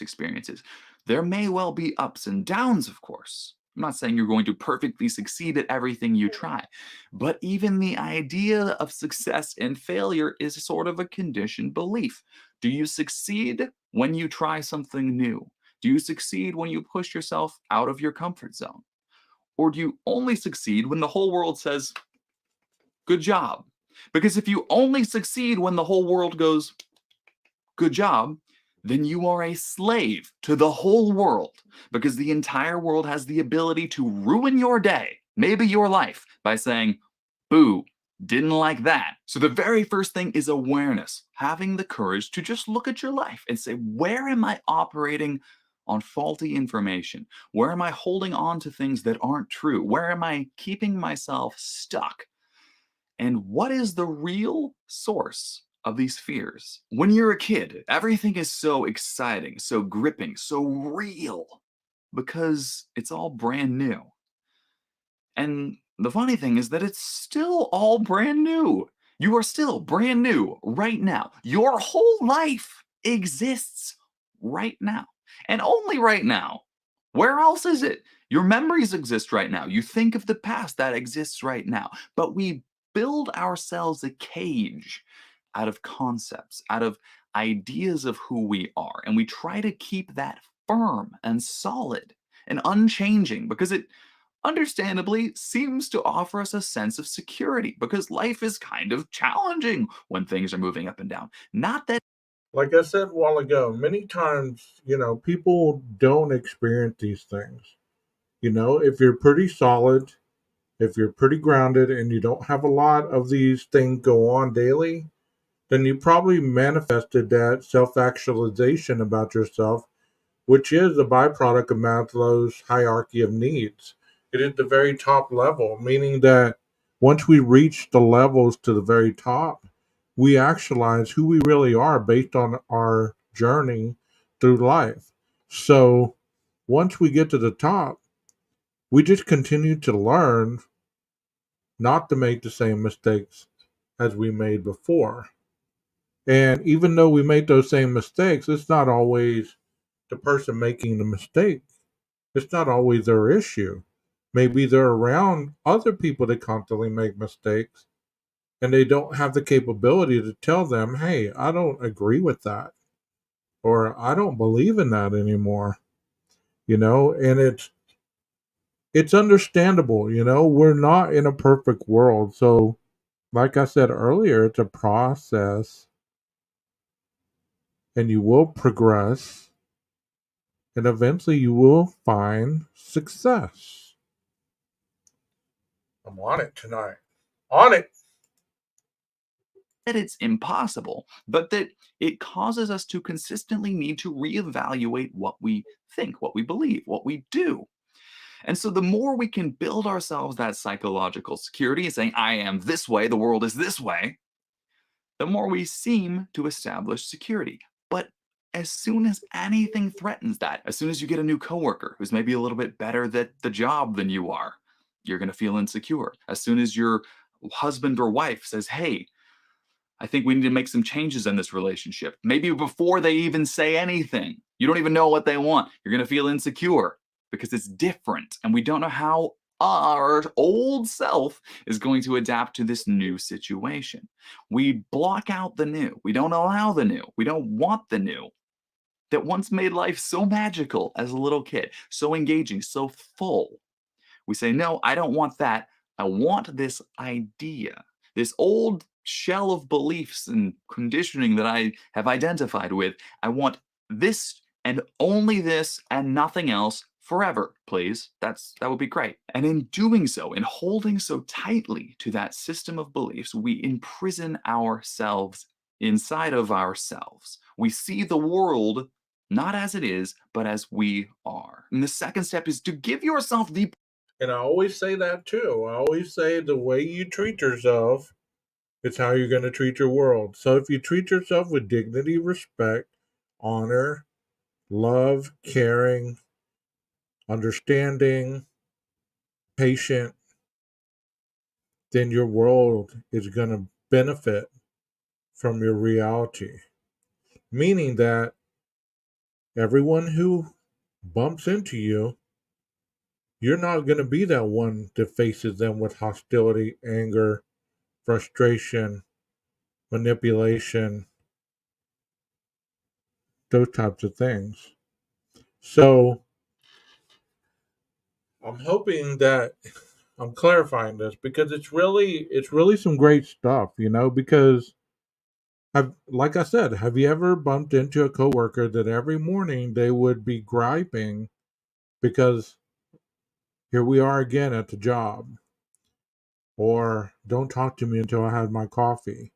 Experiences. There may well be ups and downs, of course. I'm not saying you're going to perfectly succeed at everything you try, but even the idea of success and failure is sort of a conditioned belief. Do you succeed when you try something new? Do you succeed when you push yourself out of your comfort zone? Or do you only succeed when the whole world says, good job? Because if you only succeed when the whole world goes, good job, then you are a slave to the whole world, because the entire world has the ability to ruin your day, maybe your life, by saying, boo, didn't like that. So the very first thing is awareness, having the courage to just look at your life and say, where am I operating on faulty information? Where am I holding on to things that aren't true? Where am I keeping myself stuck? And what is the real source of these fears? When you're a kid, everything is so exciting, so gripping, so real, because it's all brand new. And the funny thing is that it's still all brand new. You are still brand new right now. Your whole life exists right now, and only right now. Where else is it? Your memories exist right now. You think of the past, that exists right now. But we build ourselves a cage out of concepts, out of ideas of who we are. And we try to keep that firm and solid and unchanging because it understandably seems to offer us a sense of security, because life is kind of challenging when things are moving up and down. Not that Like I said a while ago, many times, people don't experience these things. If you're pretty solid, if you're pretty grounded and you don't have a lot of these things go on daily, then you probably manifested that self actualization about yourself, which is a byproduct of Maslow's hierarchy of needs. It is the very top level, meaning that once we reach the levels to the very top, we actualize who we really are based on our journey through life. So once we get to the top, we just continue to learn not to make the same mistakes as we made before. And even though we make those same mistakes, it's not always the person making the mistake. It's not always their issue. Maybe they're around other people that constantly make mistakes and they don't have the capability to tell them, hey, I don't agree with that or I don't believe in that anymore. And it's understandable, we're not in a perfect world. So like I said earlier, it's a process and you will progress and eventually you will find success. I'm on it tonight. On it. That it's impossible, but that it causes us to consistently need to reevaluate what we think, what we believe, what we do. And so the more we can build ourselves that psychological security, saying, I am this way, the world is this way, the more we seem to establish security. But as soon as anything threatens that, as soon as you get a new coworker who's maybe a little bit better at the job than you are, you're going to feel insecure. As soon as your husband or wife says, hey, I think we need to make some changes in this relationship. Maybe before they even say anything, you don't even know what they want. You're going to feel insecure because it's different. And we don't know how our old self is going to adapt to this new situation. We block out the new. We don't allow the new. We don't want the new that once made life so magical as a little kid, so engaging, so full. We say, no, I don't want that. I want this idea, this old shell of beliefs and conditioning that I have identified with. I want this and only this and nothing else forever, please. That would be great. And in doing so, in holding so tightly to that system of beliefs, we imprison ourselves inside of ourselves. We see the world not as it is, but as we are. And the second step is to give yourself the And I always say that too. I always say the way you treat yourself is how you're going to treat your world. So if you treat yourself with dignity, respect, honor, love, caring, understanding, patient, then your world is going to benefit from your reality. Meaning that everyone who bumps into you, you're not going to be that one that faces them with hostility, anger, frustration, manipulation, those types of things. So I'm hoping that I'm clarifying this because it's really some great stuff, because like I said, have you ever bumped into a coworker that every morning they would be griping because here we are again at the job, or don't talk to me until I had my coffee.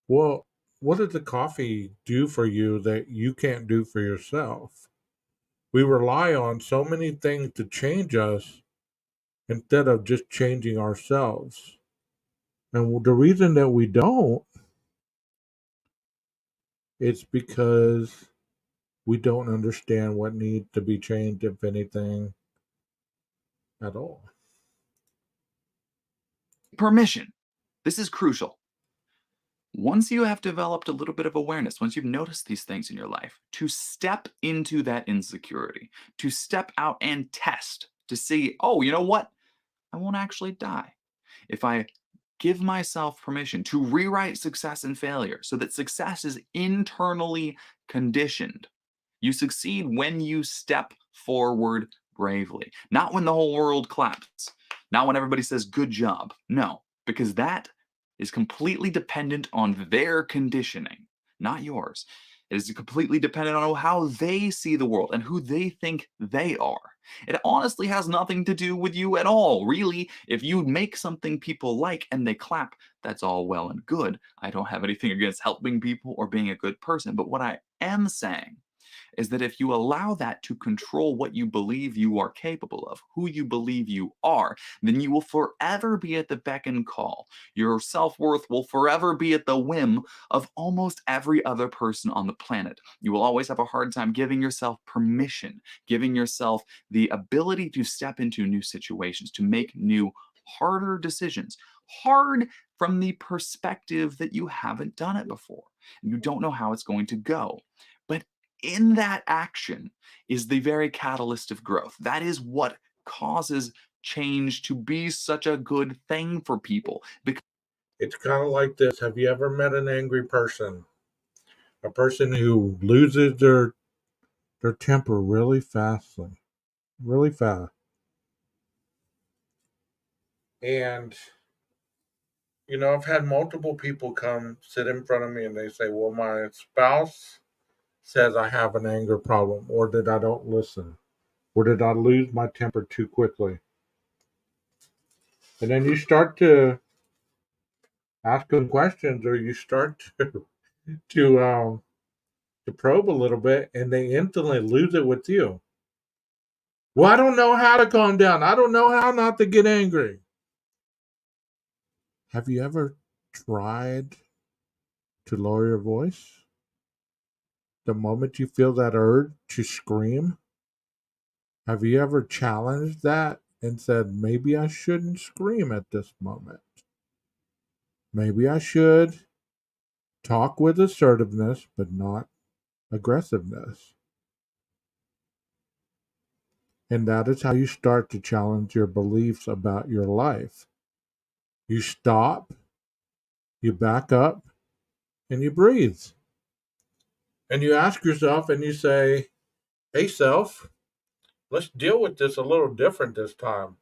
Well, what does the coffee do for you that you can't do for yourself? We rely on so many things to change us instead of just changing ourselves. And the reason that we don't, it's because we don't understand what needs to be changed, if anything, at all. permission. This is crucial. Once you have developed a little bit of awareness, once you've noticed these things in your life, to step into that insecurity, to step out and test to see, oh, you know what? I won't actually die. If I give myself permission to rewrite success and failure so that success is internally conditioned. You succeed when you step forward bravely, not when the whole world claps, not when everybody says good job. No, because that is completely dependent on their conditioning, not yours. It is completely dependent on how they see the world and who they think they are. It honestly has nothing to do with you at all. Really, if you make something people like and they clap, that's all well and good. I don't have anything against helping people or being a good person. But what I am saying is that if you allow that to control what you believe you are capable of, who you believe you are, then you will forever be at the beck and call. Your self-worth will forever be at the whim of almost every other person on the planet. You will always have a hard time giving yourself permission, giving yourself the ability to step into new situations, to make new, harder decisions. Hard from the perspective that you haven't done it before. You don't know how it's going to go. But in that action is the very catalyst of growth. That is what causes change to be such a good thing for people. Because It's kind of like this. Have you ever met an angry person? A person who loses their temper really fastly, really fast. And I've had multiple people come sit in front of me and they say, "Well, my spouse says I have an anger problem, or that I don't listen, or did I lose my temper too quickly?" And then you start to ask them questions, or you start to to probe a little bit, and they instantly lose it with you. Well, I don't know how to calm down. I don't know how not to get angry. Have you ever tried to lower your voice? The moment you feel that urge to scream, have you ever challenged that and said, maybe I shouldn't scream at this moment? Maybe I should talk with assertiveness, but not aggressiveness. And that is how you start to challenge your beliefs about your life. You stop, you back up, and you breathe. And you ask yourself and you say, hey, self, let's deal with this a little different this time.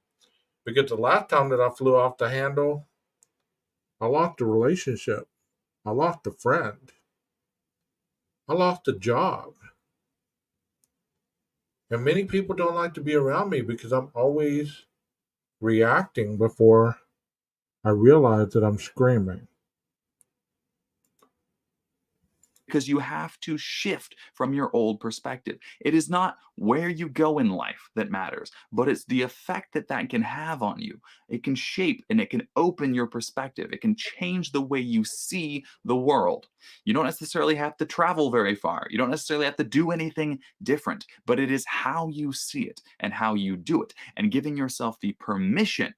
Because the last time that I flew off the handle, I lost a relationship. I lost a friend. I lost a job. And many people don't like to be around me because I'm always reacting before I realize that I'm screaming. because you have to shift from your old perspective. It is not where you go in life that matters, but it's the effect that that can have on you. It can shape and it can open your perspective. It can change the way you see the world. You don't necessarily have to travel very far. You don't necessarily have to do anything different, but it is how you see it and how you do it, and giving yourself the permission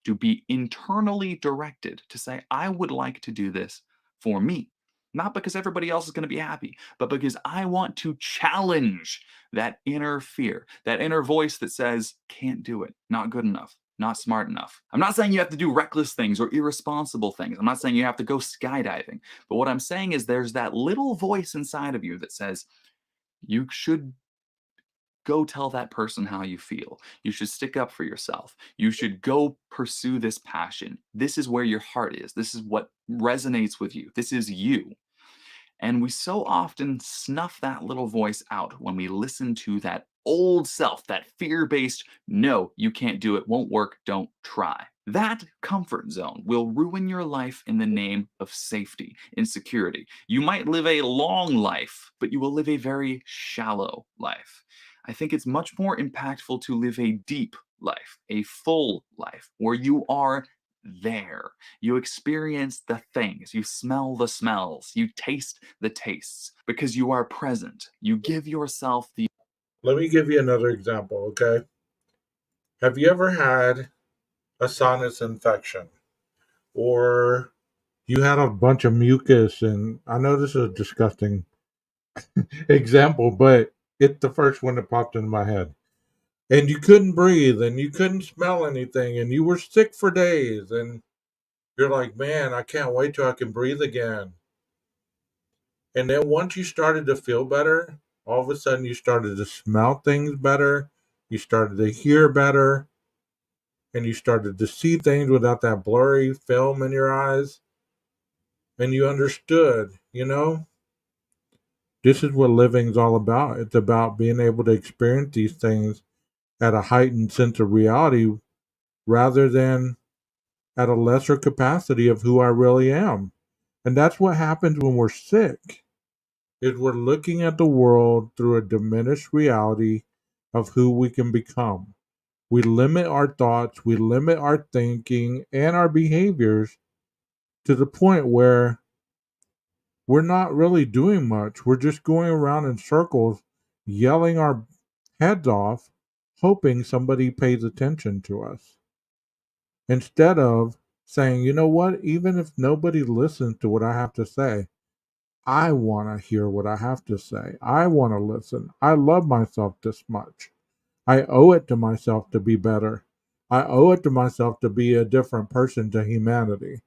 to be internally directed to say, I would like to do this for me. Not because everybody else is going to be happy, but because I want to challenge that inner fear, that inner voice that says, can't do it, not good enough, not smart enough. I'm not saying you have to do reckless things or irresponsible things. I'm not saying you have to go skydiving. But what I'm saying is there's that little voice inside of you that says, you should go tell that person how you feel. You should stick up for yourself. You should go pursue this passion. This is where your heart is. This is what resonates with you. This is you. And we so often snuff that little voice out when we listen to that old self, that fear-based, no, you can't do it, won't work, don't try. That comfort zone will ruin your life in the name of safety, insecurity. You might live a long life, but you will live a very shallow life. I think it's much more impactful to live a deep life, a full life, where you are there. You experience the things, you smell the smells, you taste the tastes, because you are present. You give yourself the Let me give you another example, okay? Have you ever had a sinus infection? Or you had a bunch of mucus, and I know this is a disgusting example, but it's the first one that popped into my head. And you couldn't breathe and you couldn't smell anything and you were sick for days and you're like, man, I can't wait till I can breathe again. And then once you started to feel better, all of a sudden you started to smell things better, you started to hear better, and you started to see things without that blurry film in your eyes. and you understood, this is what living's all about. It's about being able to experience these things at a heightened sense of reality rather than at a lesser capacity of who I really am. And that's what happens when we're sick. Is we're looking at the world through a diminished reality of who we can become. We limit our thoughts, we limit our thinking and our behaviors to the point where we're not really doing much. We're just going around in circles, yelling our heads off, hoping somebody pays attention to us. Instead of saying, you know what, even if nobody listens to what I have to say, I want to hear what I have to say. I want to listen. I love myself this much. I owe it to myself to be better. I owe it to myself to be a different person to humanity.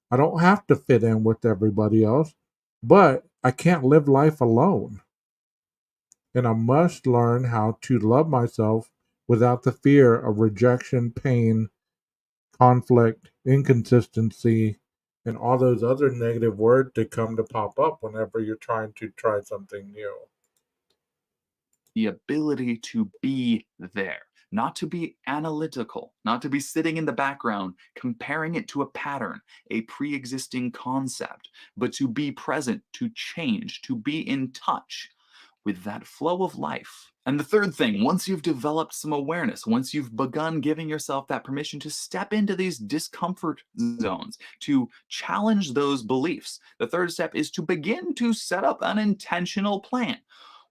I don't have to fit in with everybody else, but I can't live life alone. And I must learn how to love myself without the fear of rejection, pain, conflict, inconsistency, and all those other negative words that come to pop up whenever you're trying to try something new. The ability to be there, not to be analytical, not to be sitting in the background comparing it to a pattern, a pre existing concept, but to be present, to change, to be in touch with that flow of life. And the third thing, once you've developed some awareness, once you've begun giving yourself that permission to step into these discomfort zones, to challenge those beliefs, the third step is to begin to set up an intentional plan.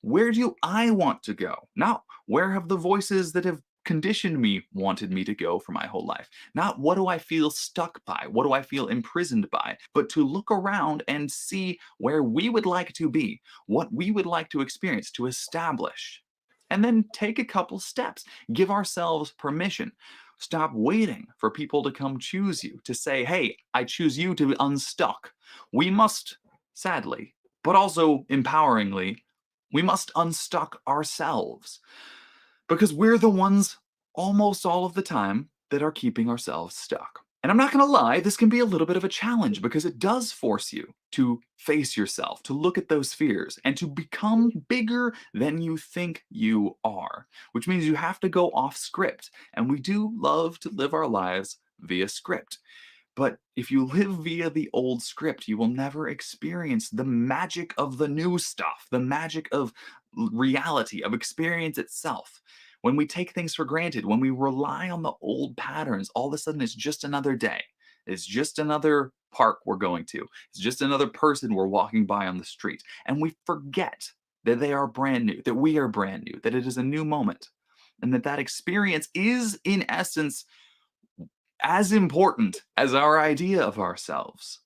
Where do I want to go? Not where have the voices that have conditioned me wanted me to go for my whole life. Not what do I feel stuck by? What do I feel imprisoned by? But to look around and see where we would like to be, what we would like to experience, to establish. And then take a couple steps. Give ourselves permission. Stop waiting for people to come choose you, to say, hey, I choose you to be unstuck. We must, sadly, but also empoweringly, we must unstuck ourselves because we're the ones almost all of the time that are keeping ourselves stuck. And I'm not going to lie, this can be a little bit of a challenge because it does force you to face yourself, to look at those fears, and to become bigger than you think you are, which means you have to go off script. And we do love to live our lives via script. But if you live via the old script, you will never experience the magic of the new stuff, the magic of reality, of experience itself. When we take things for granted, when we rely on the old patterns, all of a sudden it's just another day. It's just another park we're going to. It's just another person we're walking by on the street. And we forget that they are brand new, that we are brand new, that it is a new moment, and that that experience is, in essence, as important as our idea of ourselves.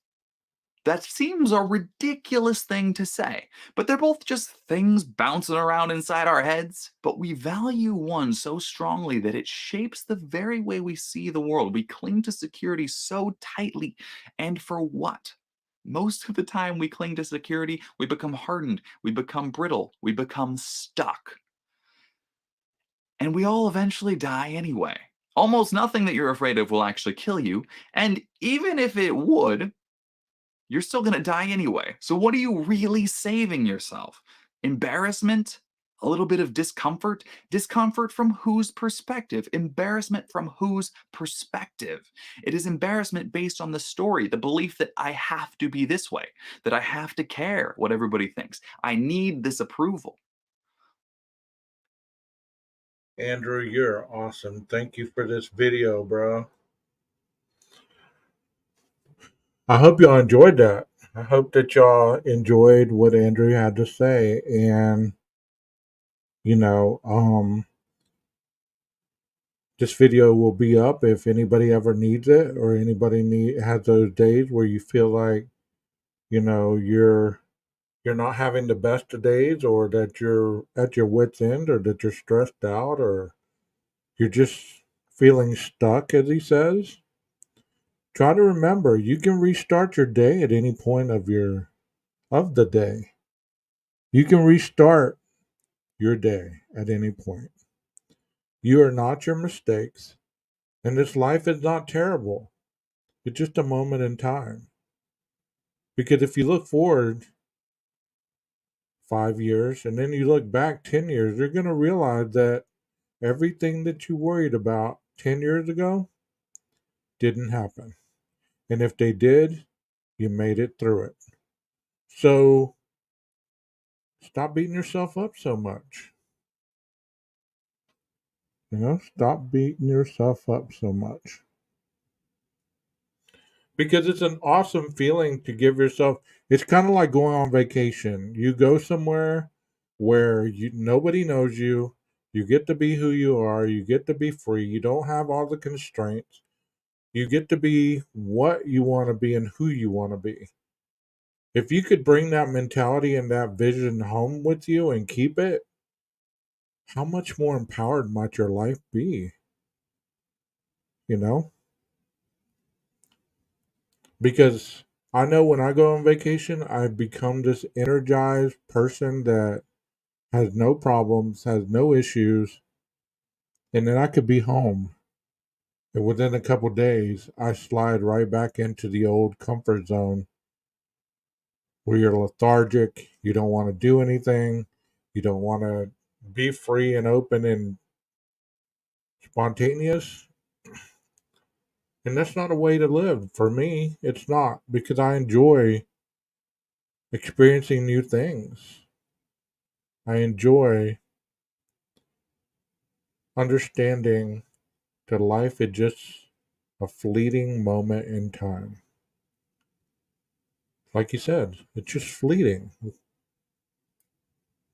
That seems a ridiculous thing to say, but they're both just things bouncing around inside our heads. But we value one so strongly that it shapes the very way we see the world. We cling to security so tightly. And for what? Most of the time we cling to security, we become hardened, we become brittle, we become stuck. And we all eventually die anyway. Almost nothing that you're afraid of will actually kill you, and even if it would, you're still gonna die anyway. So what are you really saving yourself? Embarrassment? A little bit of discomfort? Discomfort from whose perspective? Embarrassment from whose perspective? It is embarrassment based on the story, the belief that I have to be this way, that I have to care what everybody thinks. I need this approval. Andrew, you're awesome. Thank you for this video, bro. I hope y'all enjoyed that. I hope that y'all enjoyed what Andrew had to say. And, you know, this video will be up if anybody ever needs it or anybody has those days where you feel like, you're not having the best of days or that you're at your wits end or that you're stressed out or you're just feeling stuck, as he says. Try to remember you can restart your day at any point of the day. You can restart your day at any point. You are not your mistakes, and this life is not terrible. It's just a moment in time. Because if you look forward 5 years and then you look back 10 years, you're going to realize that everything that you worried about 10 years ago didn't happen. And if they did, you made it through it. So stop beating yourself up so much. Stop beating yourself up so much. Because it's an awesome feeling to give yourself. It's kind of like going on vacation. You go somewhere where nobody knows you. You get to be who you are. You get to be free. You don't have all the constraints. You get to be what you want to be and who you want to be. If you could bring that mentality and that vision home with you and keep it, how much more empowered might your life be? You know? Because I know when I go on vacation, I become this energized person that has no problems, has no issues, and then I could be home. And within a couple days, I slide right back into the old comfort zone where you're lethargic, you don't want to do anything, you don't want to be free and open and spontaneous. And that's not a way to live. For me, it's not because I enjoy experiencing new things. I enjoy understanding that life is just a fleeting moment in time. Like you said, it's just fleeting.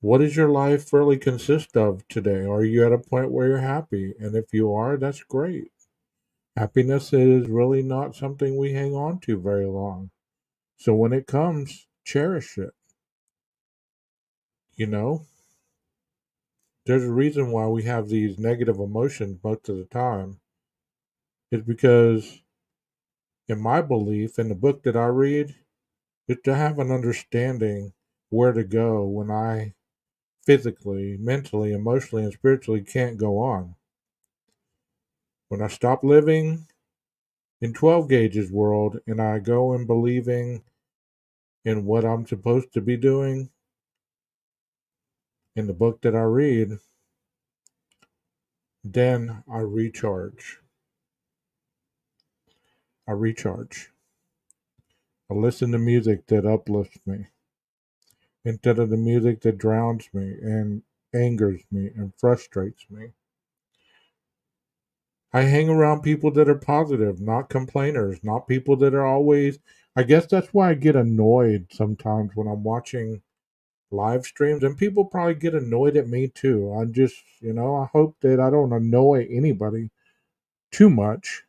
What does your life really consist of today? Are you at a point where you're happy? And if you are, that's great. Happiness is really not something we hang on to very long. So when it comes, cherish it. You know, there's a reason why we have these negative emotions most of the time. It's because, in my belief, in the book that I read, is to have an understanding where to go when I physically, mentally, emotionally, and spiritually can't go on. When I stop living in 12 gauges world and I go in believing in what I'm supposed to be doing in the book that I read, then I recharge. I recharge. I listen to music that uplifts me instead of the music that drowns me and angers me and frustrates me. I hang around people that are positive, not complainers, not people that are always. I guess that's why I get annoyed sometimes when I'm watching live streams, and people probably get annoyed at me too. I just, I hope that I don't annoy anybody too much.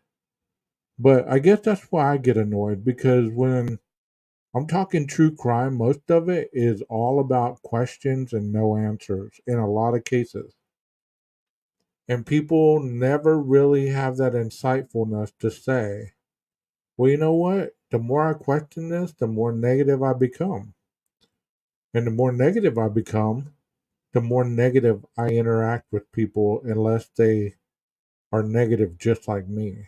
But I guess that's why I get annoyed because when I'm talking true crime, most of it is all about questions and no answers in a lot of cases. And people never really have that insightfulness to say, well, you know what? The more I question this, the more negative I become. And the more negative I become, the more negative I interact with people unless they are negative just like me.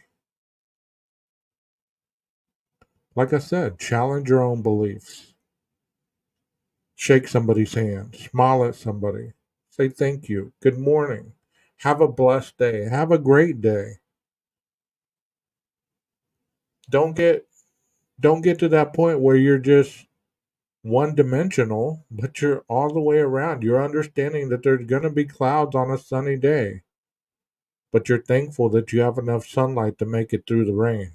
Like I said, challenge your own beliefs. Shake somebody's hand, smile at somebody, say thank you, good morning, have a blessed day, have a great day. Don't get don't get to that point where you're just one dimensional, but you're all the way around. You're understanding that there's going to be clouds on a sunny day, but you're thankful that you have enough sunlight to make it through the rain.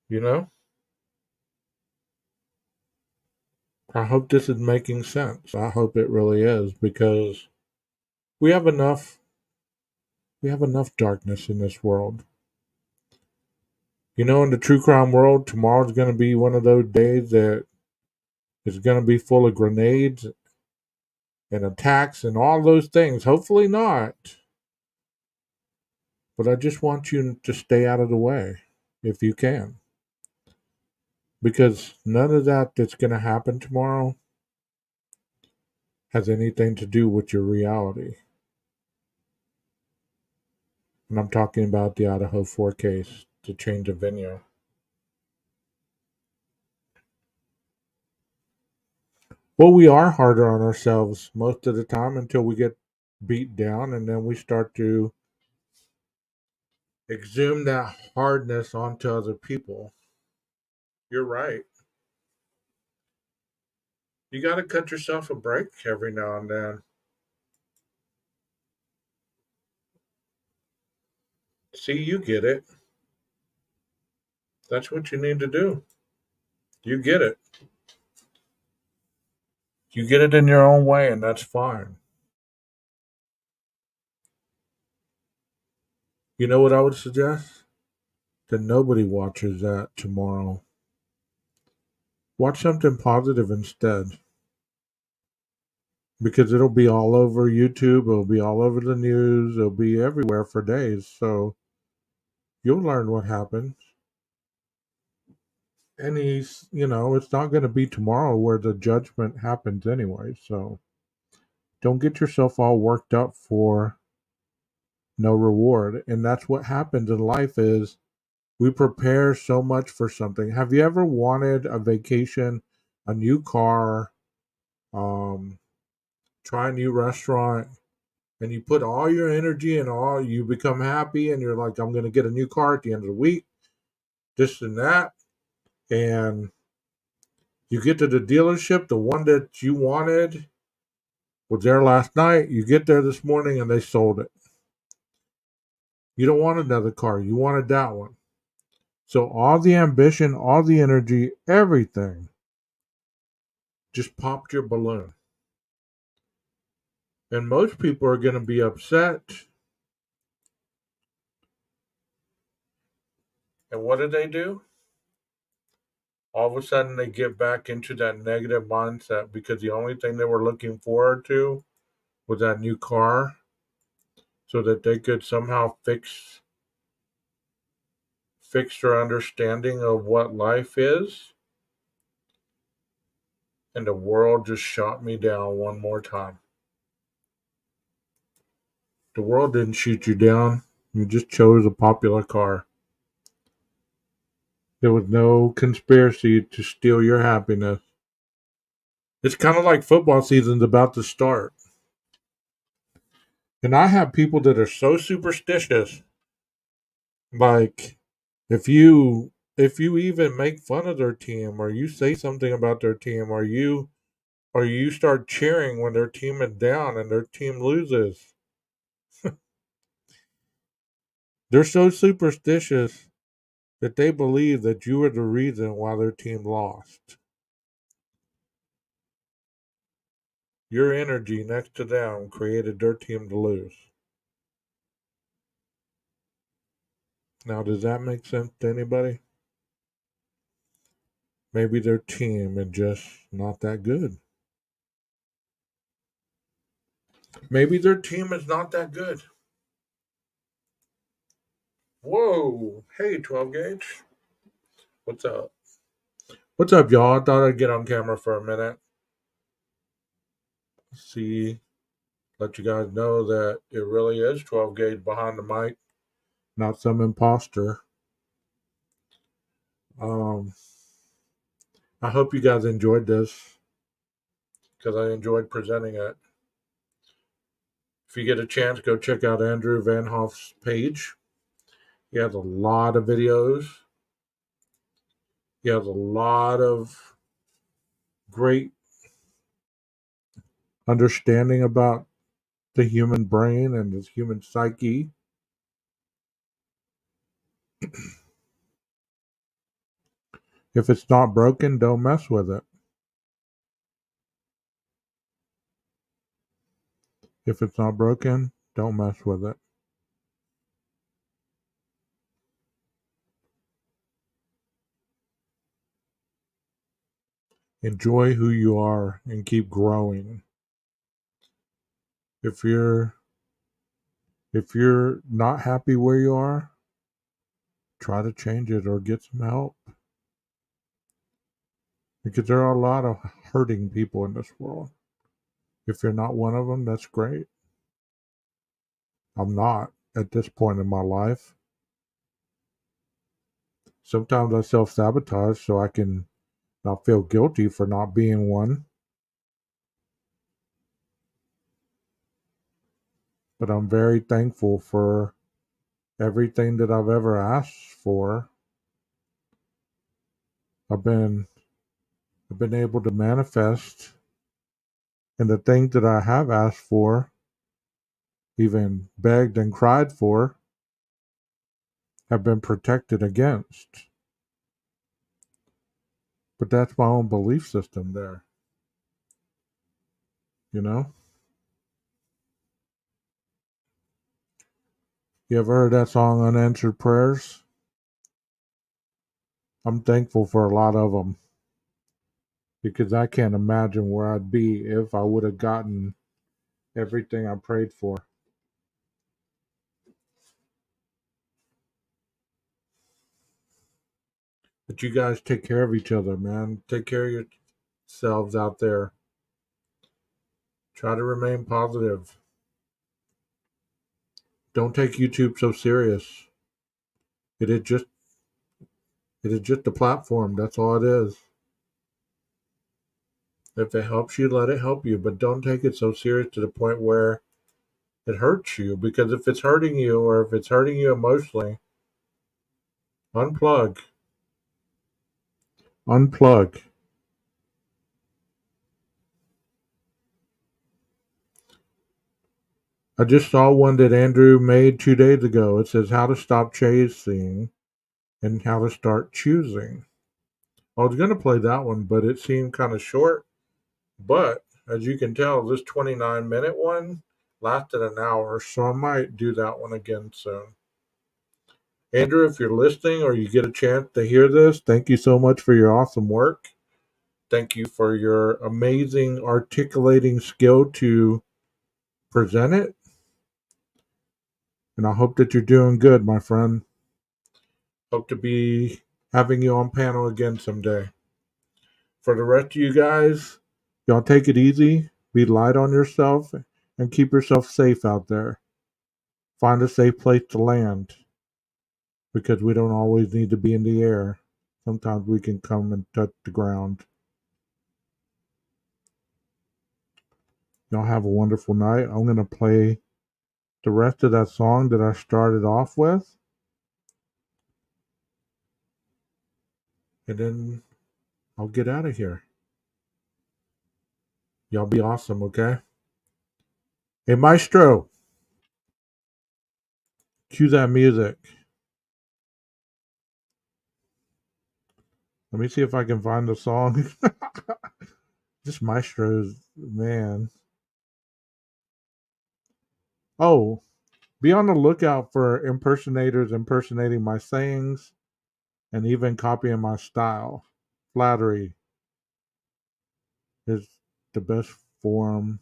You know? I hope this is making sense. I hope it really is because we have enough we have enough darkness in this world. In the true crime world, tomorrow's going to be one of those days that is going to be full of grenades and attacks and all those things. Hopefully not. But I just want you to stay out of the way if you can. Because none of that's going to happen tomorrow has anything to do with your reality. And I'm talking about the Idaho 4 case, the change of venue. Well, we are harder on ourselves most of the time until we get beat down, and then we start to exhume that hardness onto other people. You're right. You got to cut yourself a break every now and then. See, you get it. That's what you need to do. You get it. You get it in your own way, and that's fine. You know what I would suggest? That nobody watches that tomorrow. Watch something positive instead. Because it'll be all over YouTube, it'll be all over the news, it'll be everywhere for days. So you'll learn what happens. And it's not going to be tomorrow where the judgment happens anyway. So don't get yourself all worked up for no reward. And that's what happens in life is we prepare so much for something. Have you ever wanted a vacation, a new car, um, try a new restaurant, and you put all your energy and all you become happy and you're like, I'm going to get a new car at the end of the week, this and that. And you get to the dealership, the one that you wanted was there last night. You get there this morning and they sold it. You don't want another car. You wanted that one. So all the ambition, all the energy, everything just popped your balloon. And most people are going to be upset. And what do? All of a sudden they get back into that negative mindset because the only thing they were looking forward to was that new car so that they could somehow fix their understanding of what life is. And the world just shot me down one more time. The world didn't shoot you down. You just chose a popular car. There was no conspiracy to steal your happiness. It's kind of like football season's about to start. And I have people that are so superstitious. Like if you even make fun of their team or you say something about their team or you start cheering when their team is down and their team loses, they're so superstitious that they believe that you are the reason why their team lost. Your energy next to them created their team to lose. Now, does that make sense to anybody? Maybe their team is just not that good. Maybe their team is not that good. Whoa. Hey, 12 gauge. What's up? What's up, y'all? I thought I'd get on camera for a minute. See, let you guys know that it really is 12 gauge behind the mic, not some imposter. Um, I hope you guys enjoyed this because I enjoyed presenting it. If you get a chance, go check out Andrew Van Hoff's page. He has a lot of videos. He has a lot of great understanding about the human brain and the human psyche. If it's not broken, don't mess with it. If it's not broken, don't mess with it. Enjoy who you are and keep growing. If you're not happy where you are, try to change it or get some help. Because there are a lot of hurting people in this world. If you're not one of them, that's great. I'm not at this point in my life. Sometimes I self sabotage so I can not feel guilty for not being one. But I'm very thankful for everything that I've ever asked for. I've been able to manifest, and the things that I have asked for, even begged and cried for, have been protected against. But that's my own belief system there. You know? You ever heard that song, Unanswered Prayers? I'm thankful for a lot of them, because I can't imagine where I'd be if I would have gotten everything I prayed for. But you guys take care of each other, man. Take care of yourselves out there. Try to remain positive. Don't take YouTube so serious. It is just a platform. That's all it is. If it helps you, let it help you. But don't take it so serious to the point where it hurts you. Because if it's hurting you, or if it's hurting you emotionally, unplug. Unplug. I just saw one that Andrew made 2 days ago. It says how to stop chasing and how to start choosing. I was going to play that one, but it seemed kind of short. But as you can tell, this 29-minute one lasted an hour, so I might do that one again soon. Andrew, if you're listening or you get a chance to hear this, thank you so much for your awesome work. Thank you for your amazing articulating skill to present it. And I hope that you're doing good, my friend. Hope to be having you on panel again someday. For the rest of you guys, y'all take it easy, be light on yourself, and keep yourself safe out there. Find a safe place to land, because we don't always need to be in the air. Sometimes we can come and touch the ground. Y'all have a wonderful night. I'm going to play the rest of that song that I started off with, and then I'll get out of here. Y'all be awesome, okay? Hey, Maestro, cue that music. Let me see if I can find the song. This Maestro's, man. Oh, be on the lookout for impersonators impersonating my sayings and even copying my style. Flattery is the best form.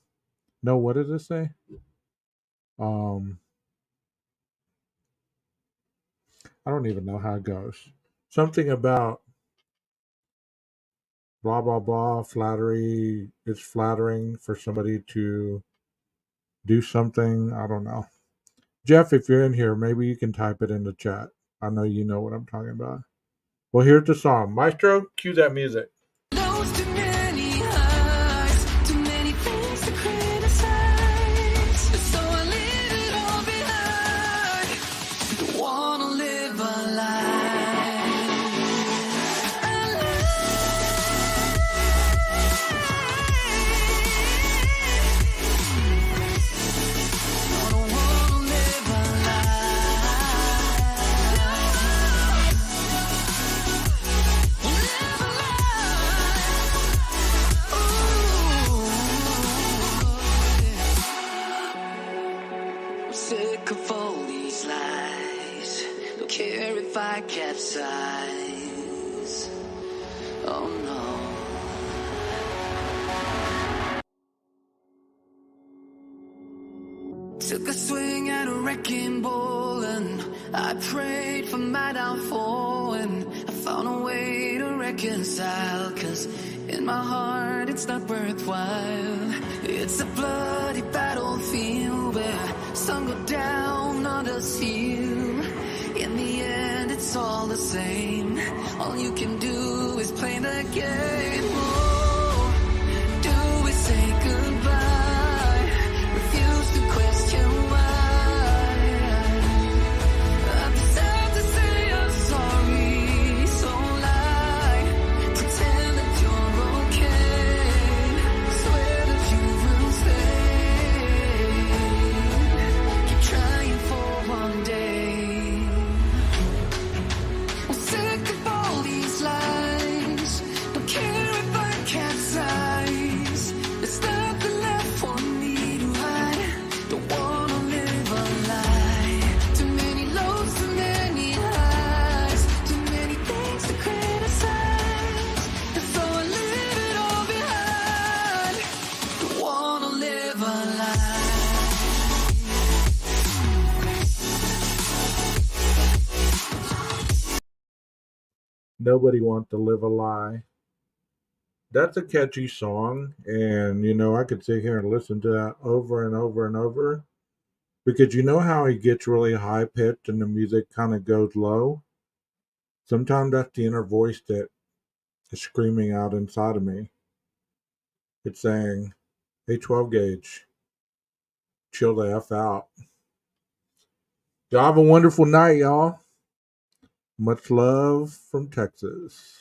No, what does it say? I don't even know how it goes. Something about blah, blah, blah. Flattery. It's flattering for somebody to do something. I don't know. Jeff, if you're in here, maybe you can type it in the chat. I know you know what I'm talking about. Well, here's the song. Maestro, cue that music. Knows too many highs, too many things to criticize. So I leave it all behind. Don't wanna live a lie. I don't wanna live a I'm sick of all these lies. Don't care if I capsize. Oh no. Took a swing at a wrecking ball and I prayed for my downfall, and I found a way to reconcile, 'cause in my heart it's not worthwhile. It's a bloody battlefield where some go down, others heal. In the end it's all the same. All you can do is play the game. Oh, do we say goodbye? Refuse to question why. Nobody wants to live a lie. That's a catchy song, and I could sit here and listen to that over and over and over because you know how he gets really high pitched and the music kind of goes low? Sometimes that's the inner voice that is screaming out inside of me. It's saying, hey, 12 gauge, chill the F out. Y'all have a wonderful night, y'all. Much love from Texas.